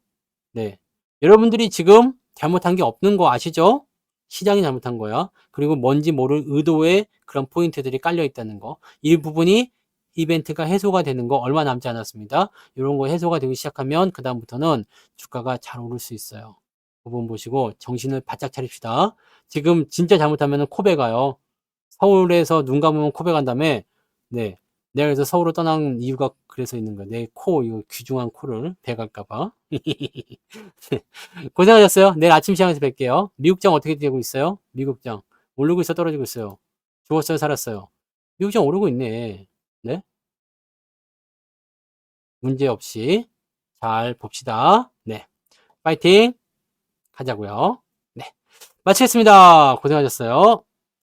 네. 여러분들이 지금 잘못한 게 없는 거 아시죠? 시장이 잘못한 거야. 그리고 뭔지 모를 의도의 그런 포인트들이 깔려 있다는 거. 이 부분이 이벤트가 해소가 되는 거 얼마 남지 않았습니다. 이런 거 해소가 되기 시작하면 그다음부터는 주가가 잘 오를 수 있어요. 그 부분 보시고 정신을 바짝 차립시다. 지금 진짜 잘못하면 코베 가요. 서울에서 눈 감으면 코베 간 다음에 네. 내가 그래서 서울을 떠난 이유가 그래서 있는 거야. 내 코, 이거 귀중한 코를 베갈까봐. 고생하셨어요. 내일 아침 시장에서 뵐게요. 미국장 어떻게 되고 있어요? 미국장. 오르고 있어, 떨어지고 있어요? 죽었어요, 살았어요? 미국장 오르고 있네. 네? 문제 없이 잘 봅시다. 네. 파이팅! 하자고요. 네. 마치겠습니다. 고생하셨어요.